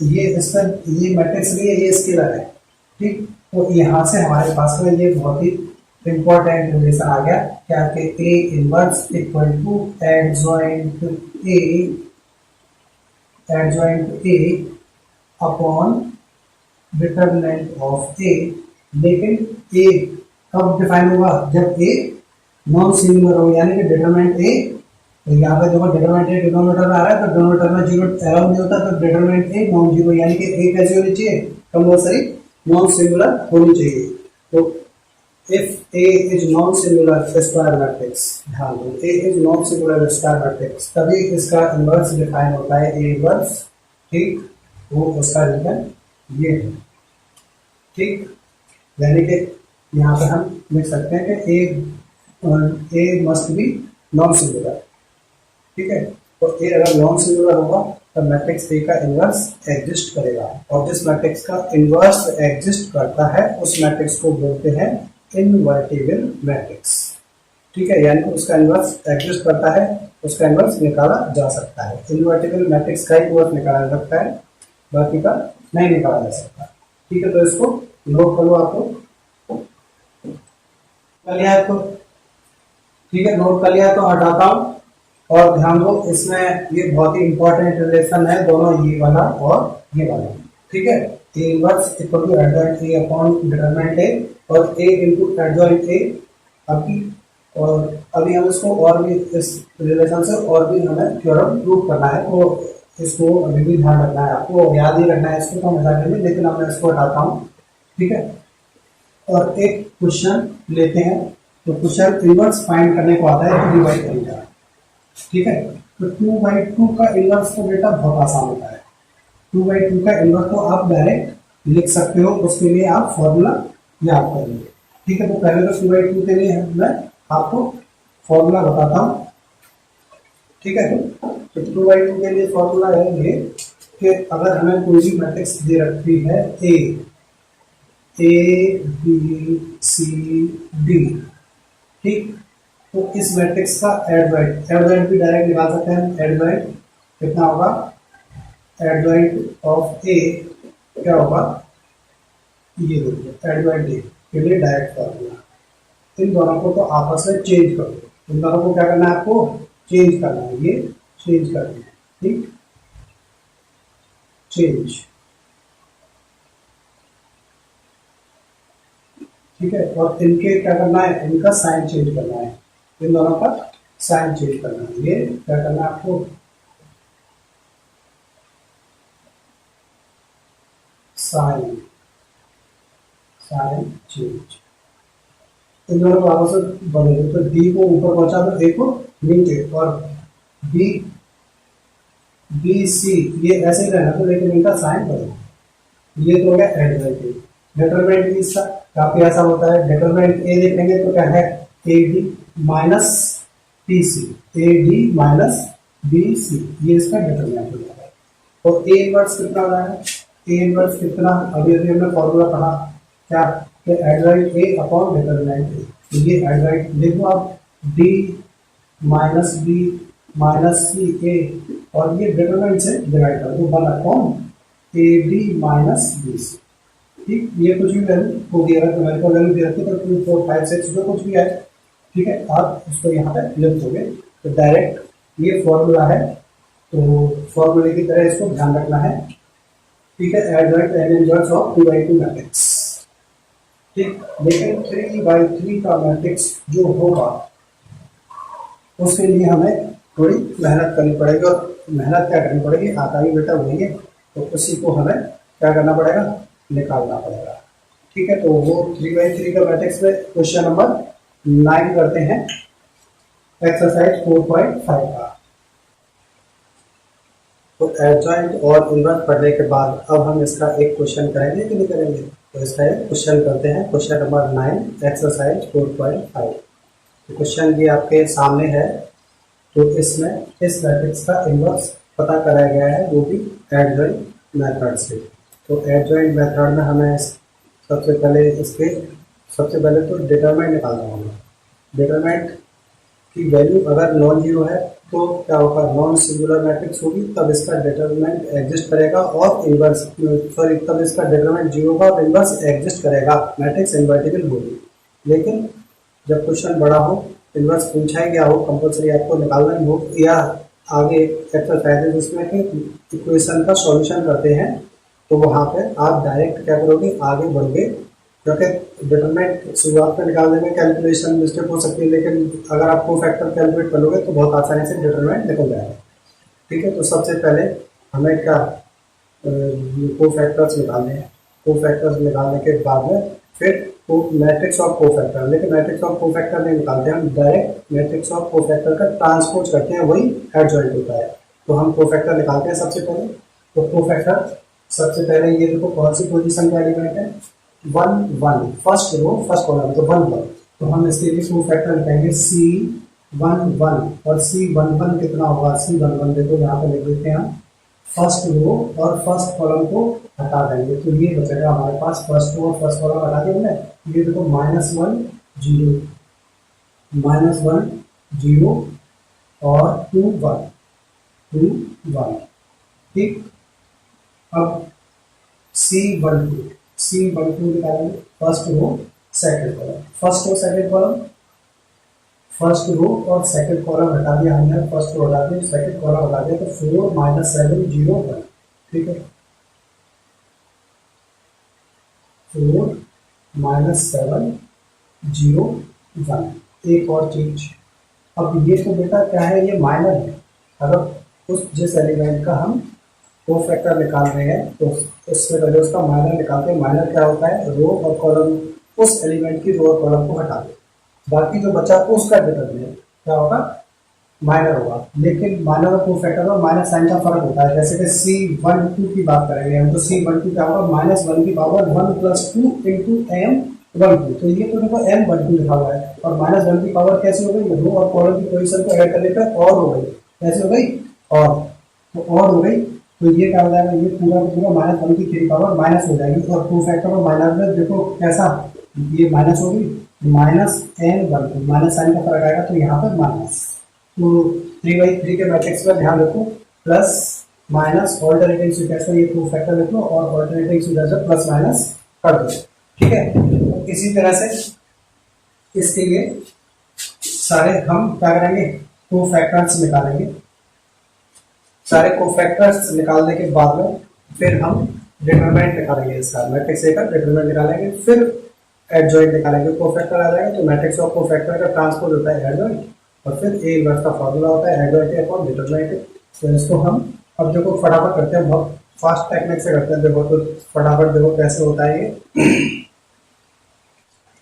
ये इसका ये मैट्रिक्स भी है, ये स्केलर है। ठीक, तो यहां से हमारे पास में ये बहुत ही इंपॉर्टेंट रिलेशन आ गया, क्या कि A inverse equal to adjoint A upon determinant of A. लेकिन ए कब डिफाइन होगा, जब ए नॉन सिंगुलर हो, यानी कि डिटरमिनेंट ए, तो यहाँ पे देखो डिटरमिनेंट ए डिनोमिनेटर में आ रहा है, तो डिनोमिनेटर में जीरो अलाउ नहीं होता, तो डिटरमिनेंट ए नॉन जीरो, यानी कि ए कैसी होनी चाहिए, कंपल्सरी नॉन सिंगुलर होनी चाहिए। तो if A is non singular square matrix, ध्यान दो, A is non singular square matrix, तभी इसका इनवर्स डिफाइन होता है, ए इनवर्स। ठीक, वो उसका रीजन ये है। ठीक, यानी कि यहाँ पे हम लिख सकते हैं कि ए मस्ट बी नॉन सिंगुलर। ठीक है, तो ए अगर नॉन सिंगुलर होगा तो मैट्रिक्स ए का इनवर्स एग्जिस्ट करेगा, और जिस मैट्रिक्स का इनवर्स एग्जिस्ट करता है उस मैट्रिक्स को बोलते हैं इनवर्टिबल मैट्रिक्स। ठीक है, यानी कि उसका इनवर्स एग्जिस्ट करता है, उसका इनवर्स निकाला जा सकता है। इनवर्टिबल मैट्रिक्स का इनवर्स निकाला जा सकता है, बाकी का नहीं निकाला जा सकता। ठीक है, तो इसको नोट कर लो, आपको कर लिया है तो ठीक है, नोट कर लिया तो हटाता हूं, और ध्यान दो इसमें ये बहुत ही इंपॉर्टेंट रिलेशन है, दोनों ये वाला और ये वाला। ठीक है, A inverse equal to adjoint A upon determinant A, और ए इनटू एडजॉइंट ए। अभी हम इसको और भी इस रिलेशन से और भी हमें थ्योरम प्रूव करना है, तो इसको अभी भी ध्यान रखना है, आपको याद ही रखना है इसको, तो हम करेंगे, लेकिन अब मैं इसको हटाता हूँ। ठीक है, और एक क्वेश्चन लेते हैं, तो क्वेश्चन इनवर्स फाइंड करने को आता है 3/2 का। ठीक है, तो 2/2 का इनवर्स तो बेटा बहुत आसान होता है, 2/2 का इनवर्स तो आप डायरेक्ट लिख सकते हो, उसके लिए आप फॉर्मूला याद कर लीजिए। ठीक है, तो पहले तो 2/2 के लिए मैं आपको फॉर्मूला बताता हूँ। ठीक है, तो 2/2 के लिए फॉर्मूला है ये कि अगर हमें कोई भी मैट्रिक्स दे रखी है ए बी सी डी, ठीक, तो इस मैट्रिक्स का एडजॉइंट भी डायरेक्ट निकाल सकते हैं। एडजॉइंट कितना होगा, एडजॉइंट ऑफ ए क्या होगा, ये देखिए एडजॉइंट ए के लिए डायरेक्ट फॉर्मूला। इन दोनों को तो आपस में चेंज करो, इन दोनों को क्या करना है, आपको चेंज करना है, ये चेंज करना है। ठीक, चेंज, ठीक है, और इनके क्या करना है, इनका साइन चेंज करना है, इन दोनों का साइन चेंज करना है। ये क्या करना है आपको, साइन चेंज, इन दोनों को आपस में बदल दो, तो डी को ऊपर पहुंचा दो, ए को नीचे, और बी सी ये ऐसे ही रहना, तो लेकिन इनका साइन बदल। ये तो हो गया एडजॉइंट ए। डिटरमिनेंट भी इसका काफी आसान होता है। डिटरमिनेंट ए देखेंगे तो क्या है, A D minus B C, A D minus B C, ये इसका डिटरमिनेंट हो जाएगा। और ए इनवर्स कितना हो जाएगा, ए इनवर्स कितना, अभी अभी हमने फॉर्मूला पढ़ा क्या, adjoint A upon determinant A. तो ये एडजॉइंट देखो आप, D minus B minus C A, और ये डिटरमिनेंट से डिवाइड कर दो, 1 upon A D minus B C. ठीक, ये कुछ भी वैल्यू होगी, अगर न्यूमेरिकल वैल्यू दे रखी तो 2 4 5 6 जो कुछ भी है, ठीक है, आप उसको यहाँ पे लिख दोगे। तो डायरेक्ट ये फॉर्मूला है, तो फॉर्मूले की तरह इसको ध्यान रखना है। ठीक है, adjoint and inverse of 2/2 matrix. ठीक, लेकिन 3/3 का मैट्रिक्स जो होगा उसके लिए हमें थोड़ी मेहनत करनी पड़ेगी, और मेहनत क्या करनी पड़ेगी, आता ही बेटा वही है, तो उसी को हमें क्या करना पड़ेगा, निकालना पड़ेगा। ठीक है, तो वो 3/3 का मैट्रिक्स में क्वेश्चन नंबर 9 करते हैं, एक्सरसाइज 4.5 का। तो एडजॉइंट और इनवर्स पढ़ने के बाद अब हम इसका एक क्वेश्चन करेंगे कि नहीं करेंगे, तो इसका एक क्वेश्चन करते हैं, क्वेश्चन नंबर 9 एक्सरसाइज 4.5। क्वेश्चन ये आपके सामने है। तो इसमें इस मैट्रिक्स का इनवर्स पता कराया गया है, वो भी एडजॉइंट मेथड से। तो एडजॉइंट मेथड में हमें सबसे पहले तो डिटरमिनेंट निकालना होगा। डिटरमिनेंट की वैल्यू अगर नॉन जीरो है तो क्या होगा, नॉन सिंगुलर मैट्रिक्स होगी, तब इसका डिटरमिनेंट एग्जिस्ट करेगा, और इनवर्स तब इसका डिटरमिनेंट जीरो होगा और इनवर्स एग्जिस्ट करेगा, मैट्रिक्स इनवर्टिबल होगी। लेकिन जब क्वेश्चन बड़ा हो, इनवर्स पूछा ही गया हो, कंपल्सरी आपको निकालना ही हो, या आगे एक्सरसाइज जिसमें कि इक्वेशन का सॉल्यूशन करते हैं, तो वहाँ पे आप डायरेक्ट क्या करोगे, आगे बढ़ोगे, क्योंकि डिटरमिनेंट शुरुआत में निकालने में कैलकुलेशन मिस्टेक हो सकती है, लेकिन अगर आप कोफैक्टर कैलकुलेट कर लोगे तो बहुत आसानी से डिटरमिनेंट निकल जाएगा। ठीक है, तो सबसे पहले हमें क्या कोफैक्टर्स निकालने हैं। कोफैक्टर्स निकालने के बाद में फिर मैट्रिक्स ऑफ कोफैक्टर, लेकिन मैट्रिक्स ऑफ कोफैक्टर नहीं निकालते, हम डायरेक्ट मैट्रिक्स ऑफ कोफैक्टर का ट्रांसपोज करते हैं, वही एडजॉइंट होता है। तो हम कोफैक्टर निकालते हैं सबसे पहले। तो कोफैक्टर सबसे पहले ये देखो कौन सी पोजीशन का एलिमेंट है, 1 1, फर्स्ट रो फर्स्ट कॉलम, तो 1 1। तो हम इसके लिए कोफैक्टर लिखेंगे C11, और C11 कितना होगा, C11 देखो यहाँ पे लिख देते हैं हम, फर्स्ट रो और फर्स्ट कॉलम को हटा देंगे, तो ये बचेगा हमारे पास, फर्स्ट रो और फर्स्ट कॉलम हटा दिया हमने, ये देखो -1 0, -1 0 और 2 1, 2 1। ठीक, अब C12 निकालेंगे, first row second column, first row second column, first row और सेकंड कॉलम हटा दिया हमने, फर्स्ट रो हटा दिया, सेकंड कॉलम हटा दिया, तो 4 -7 0 1। ठीक है, 4 -7 0 1। एक और चीज, अब ये तो बेटा क्या है, ये माइनर है, अगर उस जिस एलिमेंट का हम कोफैक्टर निकाल रहे हैं तो उससे पहले उसका माइनर निकालते हैं। माइनर क्या होता है, रो और कॉलम, उस एलिमेंट की रो और कॉलम को हटा दे, बाकी जो बचा उसका डिटरमिनेंट क्या होगा, माइनर होगा। लेकिन माइनर और कोफैक्टर में माइनस साइन का फर्क होता है, जैसे कि C12 की बात करेंगे हम, तो C12 क्या होगा, -1 की पावर 1 + 2 × M12। तो ये तो देखो M12 लिखा हुआ है, और -1 की पावर कैसे हो गई, रो और कॉलम की पोजीशन को ऐड करने पर और हो गई, कैसे हो गई, और तो और हो गई, तो ये क्या हो जाएगा, ये पूरा -1 की 3 पावर माइनस हो जाएगी, और कोफैक्टर और माइनर में देखो कैसा, ये माइनस होगी, -M12, माइनस साइन का फर्क आएगा, तो यहाँ पर माइनस। तो 3/3 के मैट्रिक्स में ध्यान रखो, प्लस माइनस ऑल्टरनेटिंग सीक्वेंस में ये कोफैक्टर लिख लो, और ऑल्टरनेटिंग सीक्वेंस में प्लस माइनस कर दो। ठीक है, तो इसी तरह से इसके लिए सारे हम क्या करेंगे, कोफैक्टर्स निकालेंगे। सारे कोफैक्टर्स निकालने के बाद में फिर हम डिटरमिनेंट निकालेंगे, इसका मैट्रिक्स ए का डिटरमिनेंट निकालेंगे, फिर एडजॉइंट निकालेंगे। कोफैक्टर आ जाएगा तो मैट्रिक्स ऑफ कोफैक्टर का ट्रांसपोज होता है एडजॉइंट, और फिर ए इनवर्स का फॉर्मूला होता है एडजॉइंट अपॉन डिटरमिनेंट। तो इसको हम अब देखो फटाफट करते हैं, बहुत फास्ट टेक्निक से करते हैं, देखो तो फटाफट देखो कैसे होता है ये।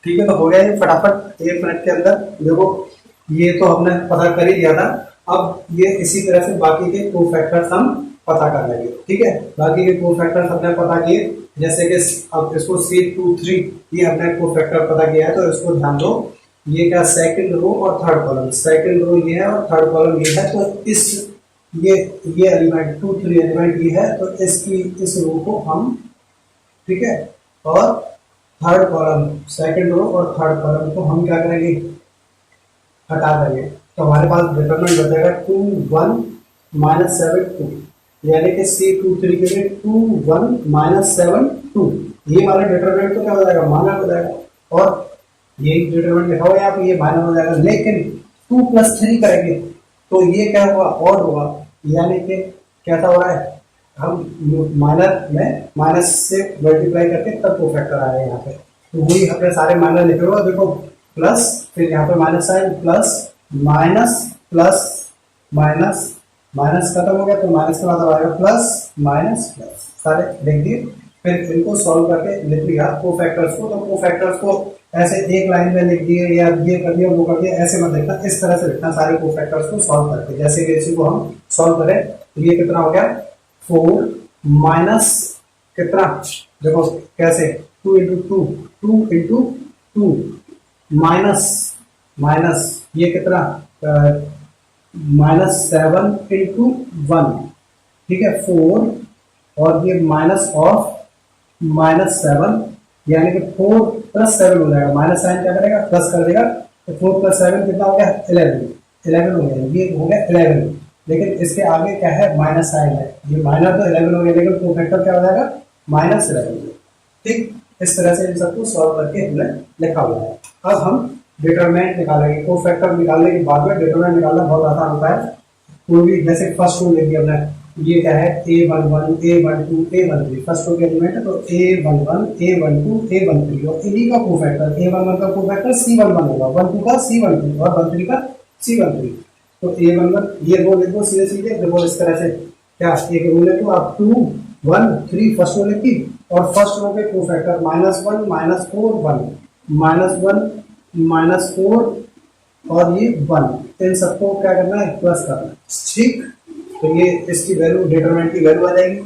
ठीक है, तो हो गया ये फटाफट 1 मिनट के अंदर। देखो ये तो हमने पता कर ही दिया था, अब ये इसी तरह से बाकी के कोफैक्टर्स हम पता कर लेंगे, ठीक है। बाकी के कोफैक्टर्स हमने पता किए, जैसे कि अब इसको C23 ये हमने कोफैक्टर पता किया है, तो इसको ध्यान दो। ये क्या, सेकंड रो और थर्ड कॉलम, सेकंड रो ये है और थर्ड कॉलम ये है, तो इस ये एलिमेंट 2 3 एलिमेंट ये है, तो इसकी इस रो को हम, ठीक है, और थर्ड कॉलम, सेकंड रो और थर्ड कॉलम को हम क्या करेंगे, हटा देंगे। तो हमारे पास डिटरमिनेंट बचेगा 2 1 -7 2, यानी कि C23 के लिए 2 1 -7 2, ये वाला डिटरमिनेंट तो क्या हो जाएगा, माइनस हो जाएगा, और यही डिटरमिनेंट लिखा हुआ है यहाँ पे, ये माइनस हो जाएगा। लेकिन 2 + 3 करेंगे तो ये क्या होगा, ऑड होगा, यानी कि कैसा हो रहा है, हम माइनस में माइनस से मल्टीप्लाई करके तब कोफैक्टर आ रहे हैं यहाँ पे, तो वही हमने सारे माइनस लिखे हुए, देखो प्लस, फिर यहाँ पे minus sign, plus minus plus minus, minus खत्म हो गया तो माइनस के बाद आएगा प्लस माइनस प्लस, सारे लिख दिए। फिर इनको सॉल्व करके लिख लिया कोफैक्टर्स को, तो कोफैक्टर्स को ऐसे एक लाइन में लिख दिए या ये कर दिया वो कर दिया, ऐसे मत लिखना, इस तरह से लिखना सारे कोफैक्टर्स को सॉल्व करके। जैसे कि इसी को हम सॉल्व करें तो ये कितना हो गया, 4 माइनस कितना, देखो कैसे, 2 × 2 2 × 2 माइनस माइनस ये कितना, -7 × 1, ठीक है, 4, और ये माइनस ऑफ -7, यानी कि 4 + 7 हो जाएगा, माइनस साइन क्या करेगा, प्लस कर देगा, तो 4 + 7 कितना हो गया, 11 हो गया, ये हो गया 11। लेकिन इसके आगे क्या है, माइनस साइन है, ये माइनस तो 11 हो गया, लेकिन कोफैक्टर क्या हो जाएगा, -11, ठीक। इस तरह से इन सबको सॉल्व करके हमने लिखा हुआ है। अब हम डिटरमिनेंट निकालेंगे, कोफैक्टर निकालने के बाद में डिटरमिनेंट निकालना बहुत आसान होता है। कोई भी, जैसे फर्स्ट रो लिख दिया हमने, ये क्या है, A11 A12 A13, first row के एलिमेंट है, तो A11 A12 A13, और इन्हीं का कोफैक्टर, A11 का कोफैक्टर C11 होगा, 12 का C12 और 13 का C13। तो A11 ये रो लिख दो सीधे सीधे, देखो इस तरह से, क्या एक रो लिख दो आप, 2 1 3 फर्स्ट रो लिखी, और फर्स्ट रो के कोफैक्टर -1 -4 1 -4 और ये 1, इन सबको क्या करना है, प्लस करना है, ठीक। तो ये इसकी वैल्यू, डिटरमिनेंट की वैल्यू आ जाएगी,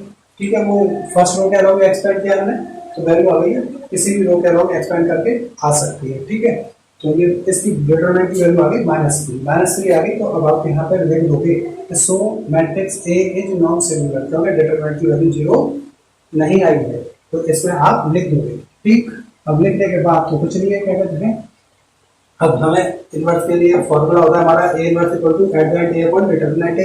ठीक है। वो फर्स्ट रो के अलावा एक्सपेंड किया हमने, तो वैल्यू आ गई है, किसी भी रो के अलावा एक्सपेंड करके आ सकती है, ठीक है। तो ये इसकी डिटरमिनेंट की वैल्यू आ गई -3 आ गई। तो अब आप यहाँ पर लिख दोगे, so matrix A is non singular, क्योंकि डिटरमिनेंट की वैल्यू 0 नहीं आई है, तो इसमें आप लिख दोगे, ठीक। अब लिखने के बाद तो कुछ नहीं है, क्या कहते हैं, अब हमें इनवर्स के लिए फॉर्मूला होता है हमारा A inverse = adjoint A upon determinant A।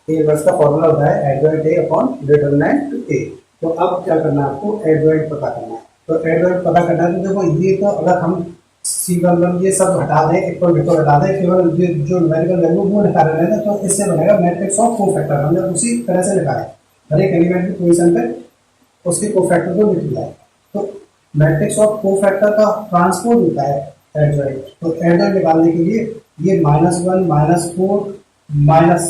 A inverse का फॉर्मूला होता है adjoint A upon determinant A। तो अब क्या करना है, आपको एडजॉइंट पता करना है। तो एडजॉइंट पता करना है, तो देखो ये तो अगर हम C11 ये सब हटा दें, इक्वल टू हटा दें, केवल जो न्यूमेरिकल वैल्यू वो निकाल रहे हैं, तो इससे बनेगा मैट्रिक्स ऑफ कोफैक्टर। हमने उसी तरह से लिखा है, हर एक एलिमेंट की पोजीशन पे उसके कोफैक्टर को लिख दिया है। तो मैट्रिक्स ऑफ कोफैक्टर का ट्रांसपोज होता है एडजॉइंट। तो एडजॉइंट निकालने के लिए ये -1 -4 -1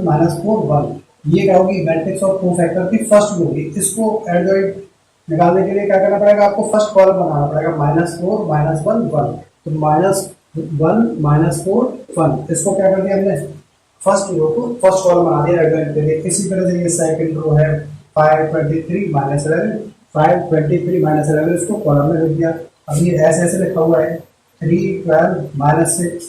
-4 1, ये क्या होगी, मैट्रिक्स ऑफ कोफैक्टर की फर्स्ट रो होगी। इसको एडजॉइंट निकालने के लिए क्या करना पड़ेगा, आपको फर्स्ट कॉलम बनाना पड़ेगा, -4 -1 1, तो -1 -4 1, इसको क्या कर दिया हमने, फर्स्ट रो को फर्स्ट कॉलम बना दिया एडजॉइंट के लिए। इसी तरह से ये सेकंड रो है, 523 -11 523 -11, इसको कॉलम में लिख दिया। अब ये ऐसे लिखा हुआ है, 312 -6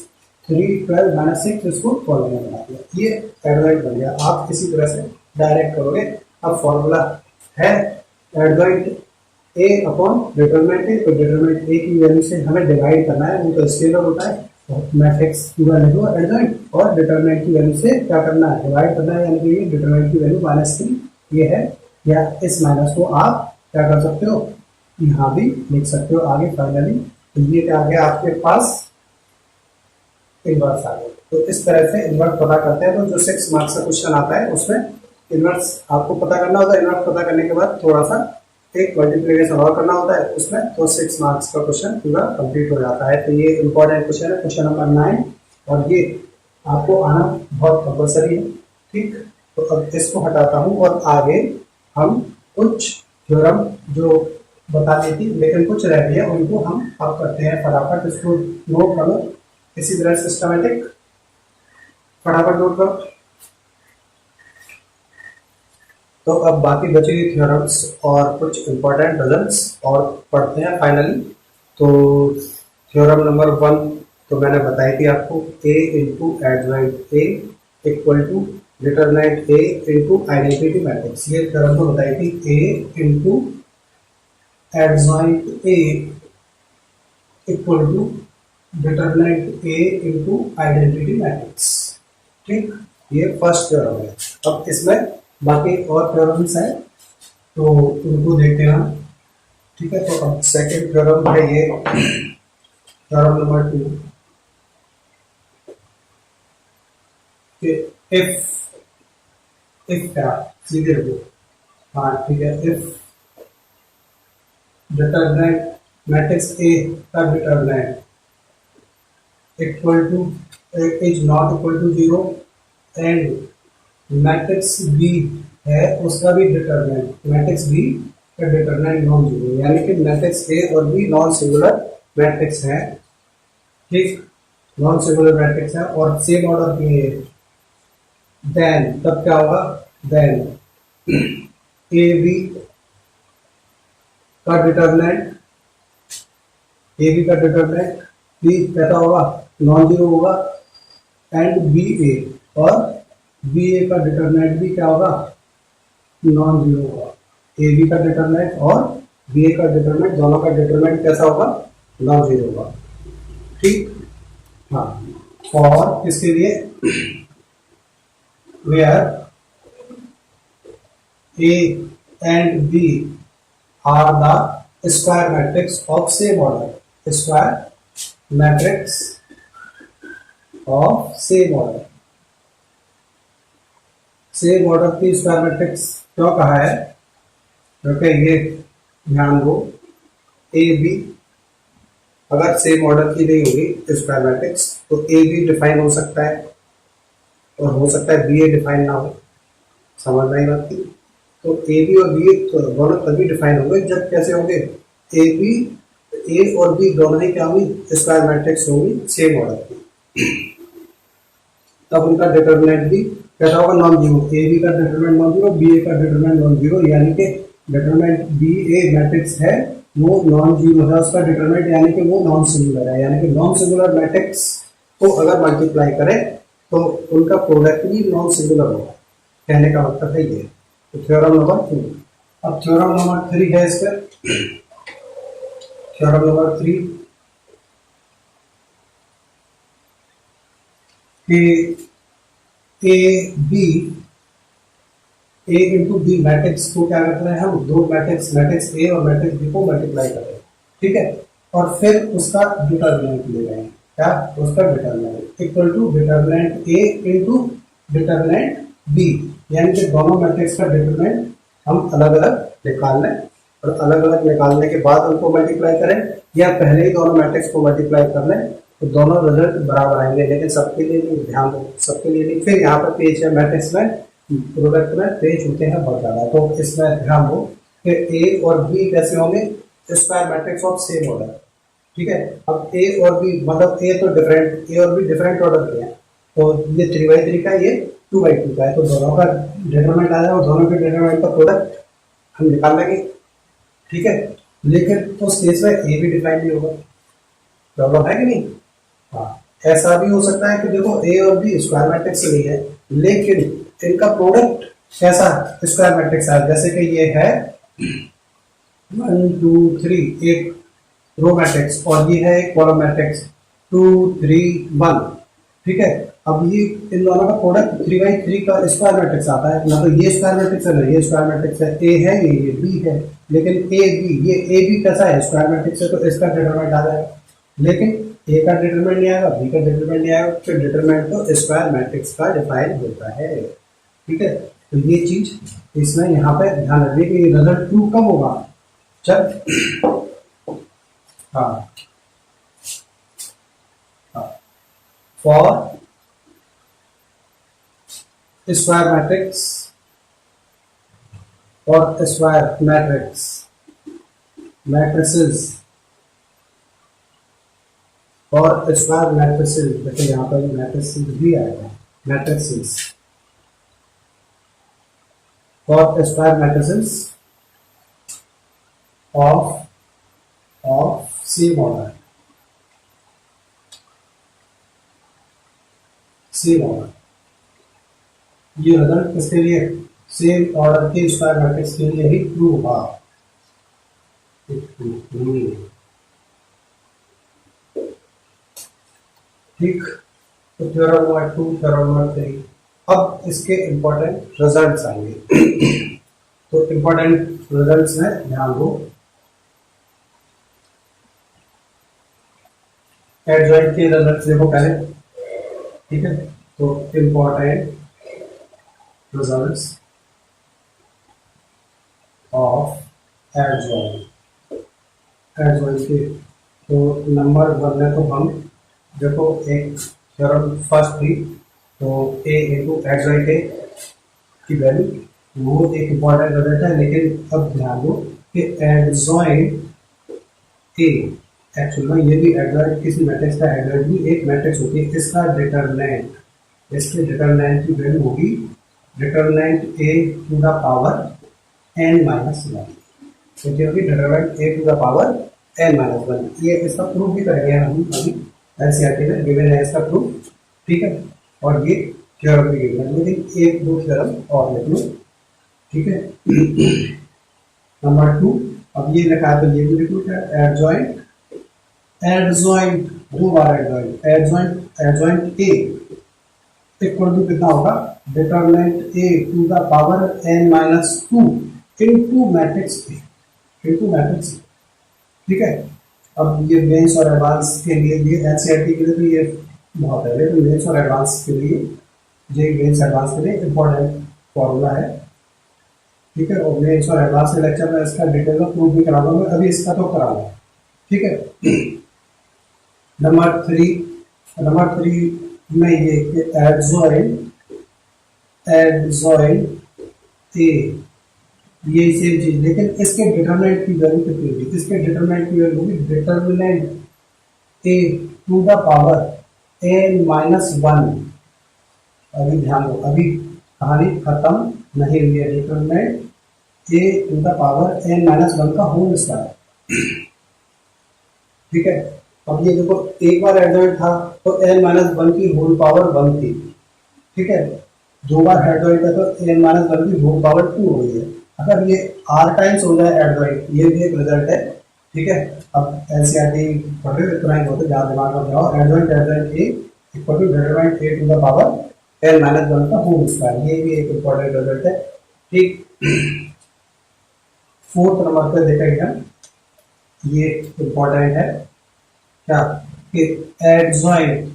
312 -6, इसको कॉलम में बना दिया, ये एडजॉइंट बन गया। आप इसी तरह से डायरेक्ट करोगे। अब फॉर्मूला है adjoint A upon determinant A, तो डिटरमिनेंट A की वैल्यू से हमें डिवाइड करना है, वो तो स्केलर होता है, मैट्रिक्स पूरा लिखो एडजॉइंट, और डिटरमिनेंट की वैल्यू से क्या करना है, डिवाइड करना है, यानी कि ये डिटरमिनेंट की वैल्यू -3 ये है, या इस माइनस को आप क्या कर सकते हो, यहाँ भी लिख सकते हो आगे फाइनली। तो ये क्या आ गया आपके पास, इनवर्स आ गया। तो इस तरह से इनवर्स पता करते हैं। तो जो 6 मार्क्स का क्वेश्चन आता है उसमें इनवर्स आपको पता करना होता है। इनवर्स पता करने के बाद थोड़ा सा एक मल्टीप्लिकेशन और करना होता है उसमें, तो 6 मार्क्स का क्वेश्चन पूरा कंप्लीट हो जाता है। तो ये इंपॉर्टेंट क्वेश्चन है, क्वेश्चन नंबर 9, और ये आपको आना बहुत कंपलसरी है, ठीक। तो अब इसको हटाता हूँ और आगे हम कुछ थ्योरम जो बतानी थी लेकिन कुछ रह गया, उनको हम अब करते हैं फटाफट। इसको नोट करो इसी तरह सिस्टमेटिक, फटाफट नोट करो। तो अब बाकी बची हुई थ्योरम्स और कुछ इंपॉर्टेंट रिजल्ट्स और पढ़ते हैं फाइनली। तो थ्योरम नंबर 1 तो मैंने बताई थी आपको, A into adjoint A equal to determinant A into identity matrix. ये थ्योरम तो बताई थी, A into adjoint A equal to determinant A into identity matrix. ठीक, ये फर्स्ट थ्योरम है। अब इसमें बाकी और थ्योरम्स हैं तो उनको देखते हैं हम। ठीक है, तो अब सेकंड थ्योरम है ये, थ्योरम नंबर 2 कि इफ क्या, सीधे रखो, हाँ ठीक है, इफ डिटरमिनेंट मैट्रिक्स ए का determinant equal to is not equal to 0 and matrix B है उसका भी डिटरमिनेंट, मैट्रिक्स बी का डिटरमिनेंट नॉन जीरो, यानी कि मैट्रिक्स ए और बी नॉन सिंगुलर मैट्रिक्स है। ठीक, नॉन सिंगुलर मैट्रिक्स है और सेम ऑर्डर की है, देन तब क्या होगा, देन ए बी का डिटरमिनेंट, ए बी का डिटरमिनेंट बी कैसा होगा, नॉन जीरो होगा, एंड बी ए और बी ए का डिटरमिनेंट भी क्या होगा, नॉन जीरो होगा। ए बी का डिटरमिनेंट और बी ए का डिटरमिनेंट, दोनों का डिटरमिनेंट कैसा होगा, नॉन जीरो होगा। ठीक, हाँ, और इसके लिए where A and B are the square matrix of same order, square matrix of same order. Same order की स्क्वायर मैट्रिक्स क्यों कहा है, क्योंकि ये ध्यान दो, ए बी अगर सेम ऑर्डर की नहीं होगी स्क्वायर मैट्रिक्स तो ए बी डिफाइन हो सकता है और हो सकता है बी ए डिफाइन ना हो। समझ में आई बात की? तो ए बी और बी ए तो दोनों तभी डिफाइन होंगे जब कैसे होंगे, ए बी, ए और बी दोनों ही क्या होंगी, स्क्वायर मैट्रिक्स होंगी सेम ऑर्डर की, तब उनका डिटरमिनेंट भी कैसा होगा, नॉन जीरो। ए बी का डिटरमिनेंट नॉन जीरो, बी ए का डिटरमिनेंट नॉन जीरो, यानी कि डिटरमिनेंट बी ए मैट्रिक्स है वो नॉन जीरो है उसका डिटरमिनेंट, यानी कि वो नॉन सिंगुलर है। यानी कि नॉन सिंगुलर मैट्रिक्स को अगर मल्टीप्लाई करें तो उनका प्रोडक्ट भी नॉन सिंगुलर होगा, कहने का मतलब है ये। तो थ्योरम नंबर 2। अब थ्योरम नंबर 3 है इस पर, थ्योरम नंबर 3 कि A B, A into B matrix को क्या करते हैं हम, दो मैट्रिक्स, मैट्रिक्स ए और मैट्रिक्स बी को मल्टीप्लाई करते हैं। ठीक है, और फिर उसका डिटरमिनेंट ले रहे हैं, क्या, उसका determinant equal to determinant A into determinant B, यानी कि दोनों मैट्रिक्स का डिटरमिनेंट हम अलग अलग निकाल लें और अलग अलग निकालने के बाद उनको मल्टीप्लाई करें, या पहले ही दोनों मैट्रिक्स को मल्टीप्लाई कर लें तो दोनों रिजल्ट बराबर आएंगे। लेकिन सबके लिए नहीं, ध्यान दो, सबके लिए नहीं। फिर यहाँ पर पेज है मैट्रिक्स में, प्रोडक्ट में पेज होते हैं बहुत ज़्यादा, तो इसमें ध्यान दो कि ए और बी कैसे होंगे, square matrix of same order. ठीक है, अब ए और बी मतलब ए तो डिफरेंट, ए और बी डिफरेंट ऑर्डर के हैं, तो ये 3/3 का, ये 2/2 का है, तो दोनों का डिटरमिनेंट आ जाएगा और दोनों के डिटरमिनेंट का प्रोडक्ट हम निकाल लेंगे। ठीक है, लेकिन उस केस में ए भी डिफाइन नहीं होगा, प्रॉब्लम है कि नहीं? हाँ, ऐसा भी हो सकता है कि देखो ए और बी स्क्वायर मैट्रिक्स से नहीं है, लेकिन इनका प्रोडक्ट कैसा स्क्वायर मैट्रिक्स है, जैसे कि ये है 1 2 3 एक रो मैट्रिक्स और ये है एक कॉलम मैट्रिक्स 2 3 1। ठीक है, अब ये इन दोनों का प्रोडक्ट 3/3 का स्क्वायर मैट्रिक्स आता है, ना तो ये स्क्वायर मैट्रिक्स है ना ये स्क्वायर मैट्रिक्स है, ए है ये बी है, लेकिन ए बी, ये ए बी कैसा है, स्क्वायर मैट्रिक्स है, तो इसका डिटरमिनेंट आ जाएगा, लेकिन ए का डिटरमिनेंट नहीं आएगा, बी का डिटरमिनेंट नहीं आएगा, फिर डिटरमिनेंट तो स्क्वायर मैट्रिक्स का डिफाइन होता है। ठीक है, तो ये चीज इसमें यहाँ पे ध्यान रखिए कि रिजल्ट ट्रू कब होगा, जब हाँ फॉर स्क्वायर मैट्रिक्स और स्क्वायर मैट्रिक्स मैट्रिसेस और स्क्वायर मैट्रिसेस, देखो यहाँ पर मैट्रिसेस भी आएगा, matrices for square matrices of same order, same order, ये रिजल्ट किसके लिए, सेम ऑर्डर के स्क्वायर मैट्रिक्स के लिए ही ट्रू होगा। ठीक, तो थ्योरम नंबर 2, थ्योरम नंबर 3। अब इसके इंपॉर्टेंट रिजल्ट्स आएंगे। तो इंपॉर्टेंट रिजल्ट्स में ध्यान दो। एडजॉइंट के रिजल्ट्स देखो पहले, ठीक है। तो important results of adjoint, adjoint के तो नंबर 1 में तो हम देखो एक थ्योरम फर्स्ट थी, तो ए इंटू एडजॉइंट ए की वैल्यू वो एक इंपॉर्टेंट रिजल्ट है। लेकिन अब ध्यान दो कि एडजॉइंट ए एक्चुअल में ये भी एडजॉइंट किसी मैट्रिक्स का एडजॉइंट भी एक मैट्रिक्स होती है, इसका डिटरमिनेंट, इसके डिटरमिनेंट की वैल्यू होगी determinant A to the power N minus one, क्योंकि होगी determinant A to the power N minus one. ये इसका प्रूफ भी करेंगे हम अभी एनसीईआरटी में गिवन है इसका प्रूफ, ठीक है। और ये थ्योरम भी गिवन है, लेकिन एक दो थ्योरम और लिख लो, ठीक है। नंबर 2, अब ये लिखा है तो ये भी लिख लो, क्या एडजॉइंट, एडजॉइंट दो बार adjoint, adjoint adjoint A equal to कितना होगा, determinant A to the power N minus two into matrix A, into matrix, ठीक है। अब ये मेंस और एडवांस के लिए, ये एनसीईआरटी के लिए तो ये बहुत है, लेकिन मेंस और एडवांस के लिए, ये मेंस एडवांस के लिए इंपॉर्टेंट फॉर्मूला है, ठीक है। और मेंस और एडवांस के लेक्चर में इसका डिटेल में प्रूफ भी कराऊंगा मैं, अभी इसका तो कराऊंगा, ठीक है। नंबर 3 में ये एडजॉइंट, एडजॉइंट ए, ये सेम चीज, लेकिन इसके डिटरमिनेंट की वैल्यू कितनी होगी, इसके डिटरमिनेंट की वैल्यू होगी determinant A to the power N minus one. अभी ध्यान दो, अभी कहानी खत्म नहीं हुई है। Determinant A to the power N minus one का होल स्क्वायर, ठीक है। अब ये देखो, एक बार एडजॉइंट था तो एन माइनस वन की होल पावर 1 थी, ठीक है। दो बार एडजॉइंट है तो एन माइनस वन की होल पावर 2 हो गई है। अगर ये r टाइम्स हो जाए एडजॉइंट, ये भी एक रिजल्ट है, ठीक है। अब एनसीईआरटी पढ़ रहे हो इतना ही होता, ज्यादा दिमाग में जाओ। Adjoint adjoint A equal to determinant A to the power N minus one का होल स्क्वायर, ये भी एक इंपॉर्टेंट रिजल्ट है, ठीक। 4th नंबर पे देखेंगे हम, ये इंपॉर्टेंट है क्या, कि एडजॉइंट,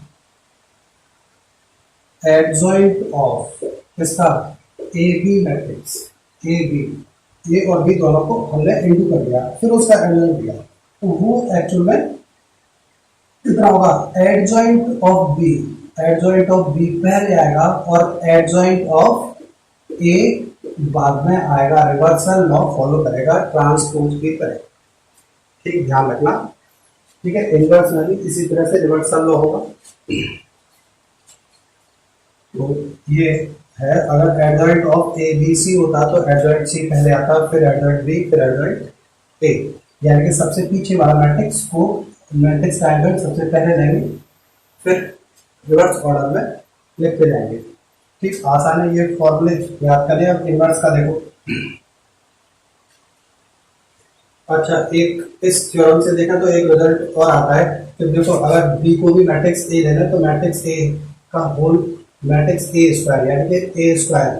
एडजॉइंट ऑफ किसका, A B matrix, A B, A और बी दोनों को हमने इंटू कर दिया, फिर उसका एडजॉइंट दिया, तो वो एक्चुअल में कितना होगा, adjoint of B, adjoint of B पहले आएगा और एडजॉइंट ऑफ ए बाद में आएगा, रिवर्सल लॉ फॉलो करेगा, ट्रांसपोज भी करेगा, ठीक, ध्यान रखना, ठीक है। इनवर्स में भी इसी तरह से रिवर्सल लॉ होगा। तो ये है, अगर adjoint of A B C होता तो एडजॉइंट सी पहले आता, फिर एडजॉइंट बी, फिर एडजॉइंट ए, यानी कि सबसे पीछे वाला मैट्रिक्स को, मैट्रिक्स का एडजॉइंट सबसे पहले लेंगे, फिर रिवर्स ऑर्डर में लिखते जाएंगे, ठीक। आसान है, ये फॉर्मूले याद करें। अब इनवर्स का देखो, अच्छा, एक इस थ्योरम से देखा तो एक रिजल्ट और आता है कि देखो, अगर बी को भी मैट्रिक्स ए लेना तो मैट्रिक्स ए का होल, मैट्रिक्स ए स्क्वायर, यानी कि ए स्क्वायर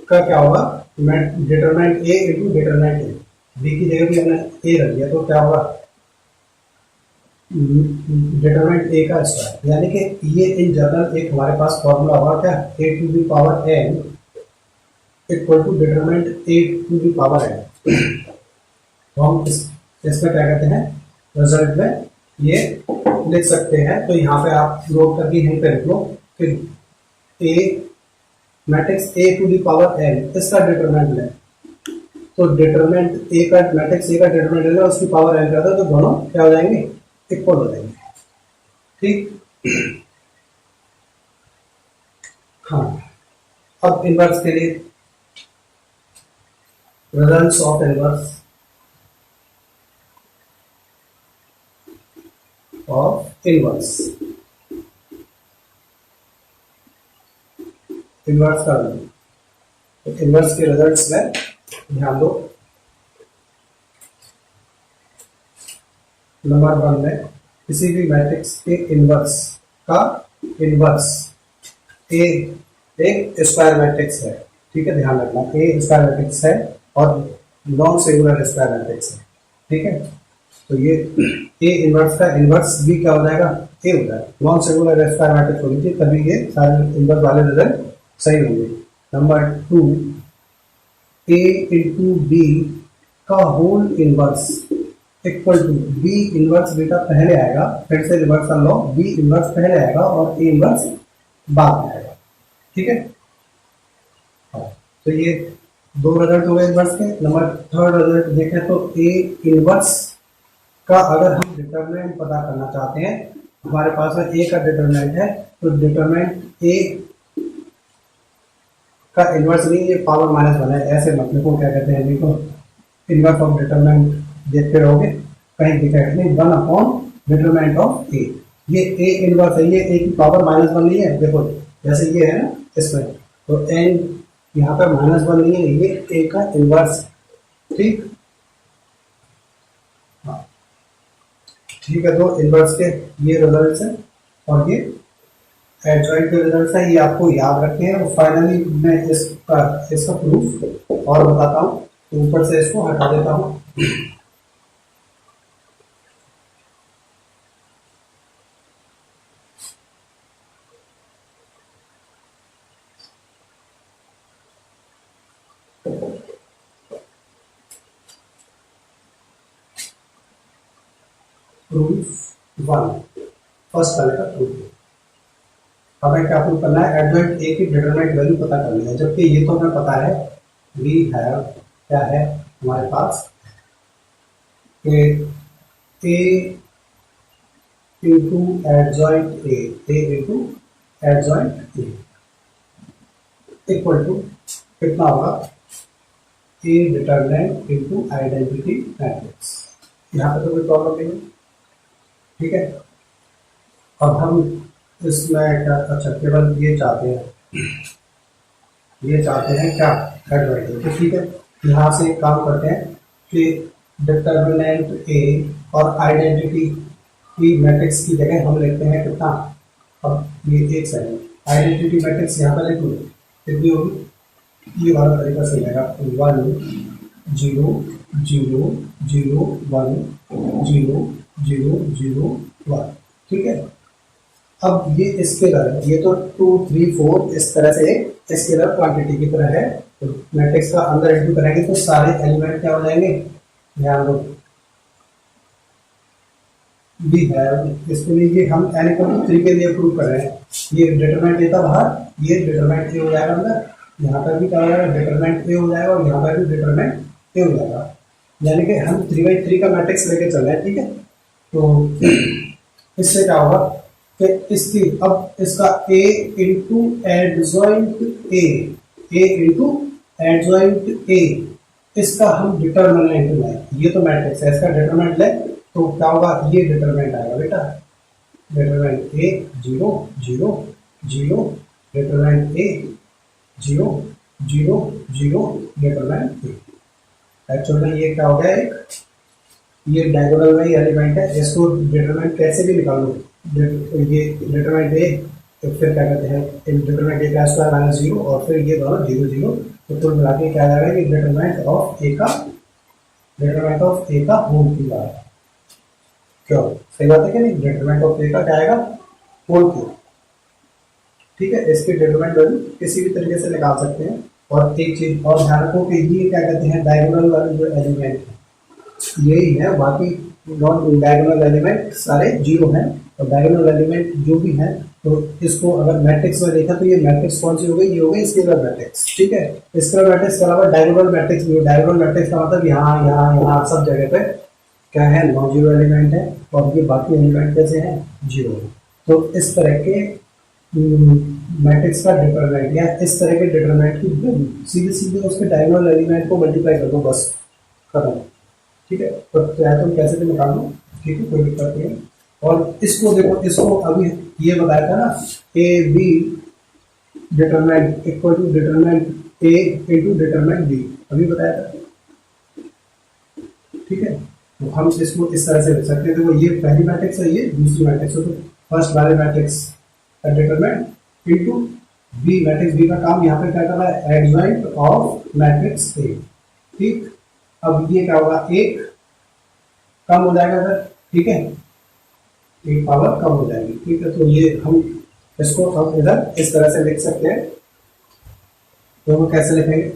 का क्या होगा, determinant A into determinant A, B की जगह भी हमने ए रख दिया तो क्या होगा, डिटरमिनेंट ए का स्क्वायर, यानी कि ये इन जनरल एक हमारे पास फॉर्मूला होगा क्या, A to the power N equal to determinant A to the power N. तो हम इसमें क्या कहते हैं, रिजल्ट में ये लिख सकते हैं। तो यहाँ पे आप नोट करके यहीं पे लिख लो कि A matrix A to the power N, इसका डिटरमिनेंट है, तो डिटरमिनेंट ए का, मैट्रिक्स ए का डिटरमिनेंट है, उसकी पावर एन करता है, तो दोनों क्या हो जाएंगे, इक्वल हो जाएंगे, ठीक। हाँ, अब इनवर्स के लिए रिजल्ट्स ऑफ इनवर्स इनवर्स का तो इनवर्स के रिजल्ट्स में ध्यान दो। नंबर 1 में किसी भी मैट्रिक्स के इनवर्स का इनवर्स ए एक स्क्वायर मैट्रिक्स है, ठीक है, ध्यान रखना ए स्क्वायर मैट्रिक्स है और नॉन सिंगुलर स्क्वायर मैट्रिक्स है, ठीक है। तो ये ए इनवर्स का इनवर्स भी क्या हो जाएगा, ए हो जाएगा। नॉन सिंगुलर स्क्वायर मैट्रिक्स होनी चाहिए तभी ये सारे इनवर्स वाले रिजल्ट सही होंगे। नंबर 2 ए इंटू बी का whole inverse equal to B inverse बेटा पहले आएगा, फिर से रिवर्सल लो, बी इनवर्स पहले आएगा और ए इनवर्स बाद में आएगा, ठीक है। तो ये दो रिजल्ट हो गए इनवर्स के। नंबर 3 रिजल्ट देखें तो ए इनवर्स का अगर हम डिटरमिनेंट पता करना चाहते हैं, हमारे पास में ए का डिटरमिनेंट है, तो डिटरमिनेंट ए का इनवर्स नहीं, ये पावर -1 है, ऐसे मतलब को क्या कहते हैं, देखो इनवर्स ऑफ डिटरमिनेंट देखते रहोगे कहीं दिखाएगा नहीं, 1 अपॉन डिटरमिनेंट ऑफ ए। ये ए इनवर्स है, ये ए की पावर -1 नहीं है, देखो जैसे ये है ना इसमें, तो एन यहाँ पर -1 नहीं है, ये ए का इनवर्स, ठीक, हाँ ठीक है। तो इनवर्स के ये रिजल्ट्स हैं और ये एडजॉइंट के रिजल्ट्स हैं, ये आपको याद रखते हैं। और फाइनली मैं इसका प्रूफ और बताता हूँ, तो ऊपर से इसको हटा देता हूँ। प्रूफ 1 फर्स्ट वाले का प्रूफ। हमें क्या प्रूफ करना है, एडजॉइंट ए की डिटरमिनेंट वैल्यू पता करनी है, जबकि ये तो हमें पता है, वी हैव क्या है हमारे पास A into adjoint A into adjoint A equal to कितना होगा, A determinant into identity matrix. यहाँ पे तो कोई प्रॉब्लम नहीं है, ठीक है। अब हम इसमें क्या, अच्छा केवल ये चाहते हैं क्या एडजॉइंट, तो ठीक है। यहाँ से एक काम करते हैं कि डिटरमिनेंट ए और आइडेंटिटी की मैट्रिक्स की जगह हम लिखते हैं कितना, अब ये एक सेकंड, आइडेंटिटी मैट्रिक्स यहाँ पर लिख लो, कितनी होगी, ये वाला तरीका सही रहेगा, 1 0 0 0 1 0 0 0 1, ठीक है। अब ये स्केलर है, ये तो 2 3 4 इस तरह से एक स्केलर क्वांटिटी की तरह है, तो मैट्रिक्स का अंदर इंटू करेंगे तो सारे एलिमेंट क्या हो जाएंगे, ध्यान दो वी हैव, इसके लिए ये हम n = 3 के लिए प्रूव कर रहे हैं, ये डिटरमिनेंट ए था बाहर, ये डिटरमिनेंट ए हो जाएगा अंदर, यहाँ पर भी क्या हो जाएगा डिटरमिनेंट ए हो जाएगा और यहाँ पर भी डिटरमिनेंट ए हो जाएगा, यानी कि हम 3/3 का मैट्रिक्स लेके चल रहे हैं, ठीक है। तो इससे क्या होगा कि इसकी अब इसका a into adjoint A into adjoint ए, इसका हम डिटरमिनेंट लें, ये तो मैट्रिक्स है, इसका डिटरमिनेंट लें तो क्या होगा, ये डिटरमिनेंट आएगा बेटा, determinant A 0 0 0 determinant A 0 0 0 determinant A. Actually में ये क्या हो गया, एक ये डायगोनल में ही एलिमेंट है, इसको डिटरमिनेंट कैसे भी निकाल लो, ये डिटरमिनेंट ए, तो फिर क्या कहते हैं डिटरमिनेंट ए का स्क्वायर -0 और फिर ये दोनों 0 0, तो कुल मिला के क्या आ जाएगा, ये डिटरमिनेंट ऑफ ए का होल क्यूब आएगा। क्यों, सही बात है कि नहीं, डिटरमिनेंट ऑफ ए का क्या आएगा, होल क्यूब, ठीक है। इसकी डिटरमिनेंट वैल्यू किसी भी तरीके से निकाल सकते हैं। और एक चीज और ध्यान रखो कि ये क्या कहते हैं, डायगोनल वाले जो एलिमेंट है यही है, बाकी नॉन डायगोनल एलिमेंट सारे 0 हैं, और डायगोनल एलिमेंट जो भी हैं, तो इसको अगर मैट्रिक्स में देखा तो ये मैट्रिक्स कौन सी हो गई, ये हो गई स्केलर मैट्रिक्स, ठीक है। स्केलर मैट्रिक्स के अलावा डायगोनल मैट्रिक्स भी, डायगोनल मैट्रिक्स का मतलब यहाँ यहाँ यहाँ सब जगह पे क्या है, नॉन जीरो एलिमेंट है, और ये बाकी एलिमेंट कैसे हैं, 0 है। तो इस तरह के मैट्रिक्स का डिटरमिनेंट या इस तरह के डिटरमिनेंट की वैल्यू सीधे सीधे उसके डायगोनल एलिमेंट को मल्टीप्लाई कर दो, बस खत्म। ठीक है, तो चाहे तुम कैसे भी निकाल लो, ठीक है, कोई दिक्कत नहीं है। और इसको देखो, इसको अभी ये बताया था ना, A B determinant equal to determinant A into determinant B, अभी बताया था। ठीक है, तो हम इसको इस तरह से लिख सकते हैं। देखो ये पहली मैट्रिक्स है, ये दूसरी मैट्रिक्स है, तो फर्स्ट वाले मैट्रिक्स का determinant into B, matrix B का काम यहाँ पे क्या कर रहा है, एडजॉइंट ऑफ मैट्रिक्स ए। ठीक, अब ये क्या होगा, एक कम हो जाएगा सर, ठीक है, एक पावर कम हो जाएगी। ठीक है, तो ये हम इसको हम इधर इस तरह से लिख सकते हैं। तो वो कैसे लिखेंगे,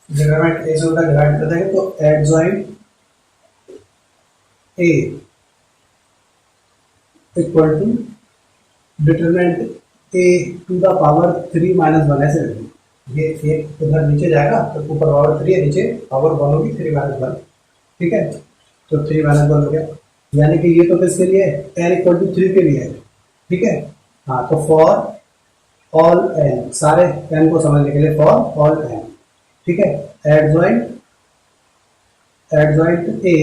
डिटरमिनेंट ए से होता है डिवाइड कर देंगे, तो adjoint A equal to determinant A to the power 3 minus 1, ऐसे लिखेंगे। ये एक उधर नीचे जाएगा तो ऊपर पावर 3 है, नीचे पावर 1 होगी 3 माइनस 1। ठीक है, तो 3 माइनस 1 हो गया, यानी कि ये तो किसके लिए है, एन इक्वल टू 3 के लिए है। ठीक है, हाँ, तो फॉर ऑल एन, सारे एन को समझने के लिए फॉर ऑल एन। ठीक है, adjoint adjoint A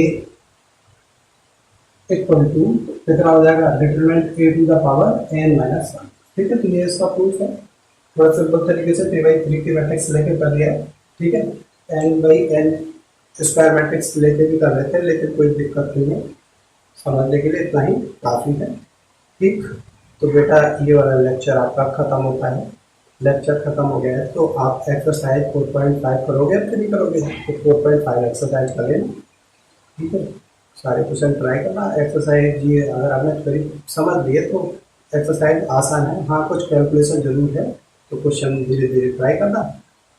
equal to कितना हो जाएगा, determinant A to the power N minus 1। ठीक है, तो ये इसका प्रूफ है, थोड़ा सिंपल तरीके से 3/3 की मैट्रिक्स लेके कर दिया है। ठीक है, n/n स्क्वायर मैट्रिक्स लेके भी कर लेते हैं, लेकिन कोई दिक्कत नहीं है, समझने के लिए इतना ही काफ़ी है। ठीक, तो बेटा ये वाला लेक्चर आपका ख़त्म होता है। लेक्चर ख़त्म हो गया है तो आप एक्सरसाइज 4.5 करोगे या नहीं करोगे, तो 4.5 एक्सरसाइज कर लेना। ठीक है, सारे क्वेश्चन ट्राई करना। एक्सरसाइज ये अगर आपने करीब समझ लिए तो एक्सरसाइज आसान है, हाँ कुछ कैलकुलेशन जरूर है, तो क्वेश्चन धीरे धीरे ट्राई करना।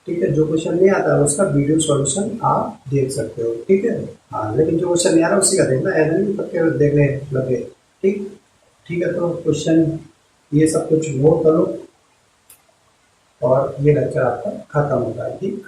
ठीक है, जो क्वेश्चन नहीं आता है उसका वीडियो सॉल्यूशन आप देख सकते हो। ठीक है, हाँ, लेकिन जो क्वेश्चन नहीं आ रहा उसी का देखना, ऐसा नहीं करके देखने लगे। ठीक, ठीक है, तो क्वेश्चन ये सब कुछ नोट करो और ये लेक्चर आपका खत्म होता है। ठीक।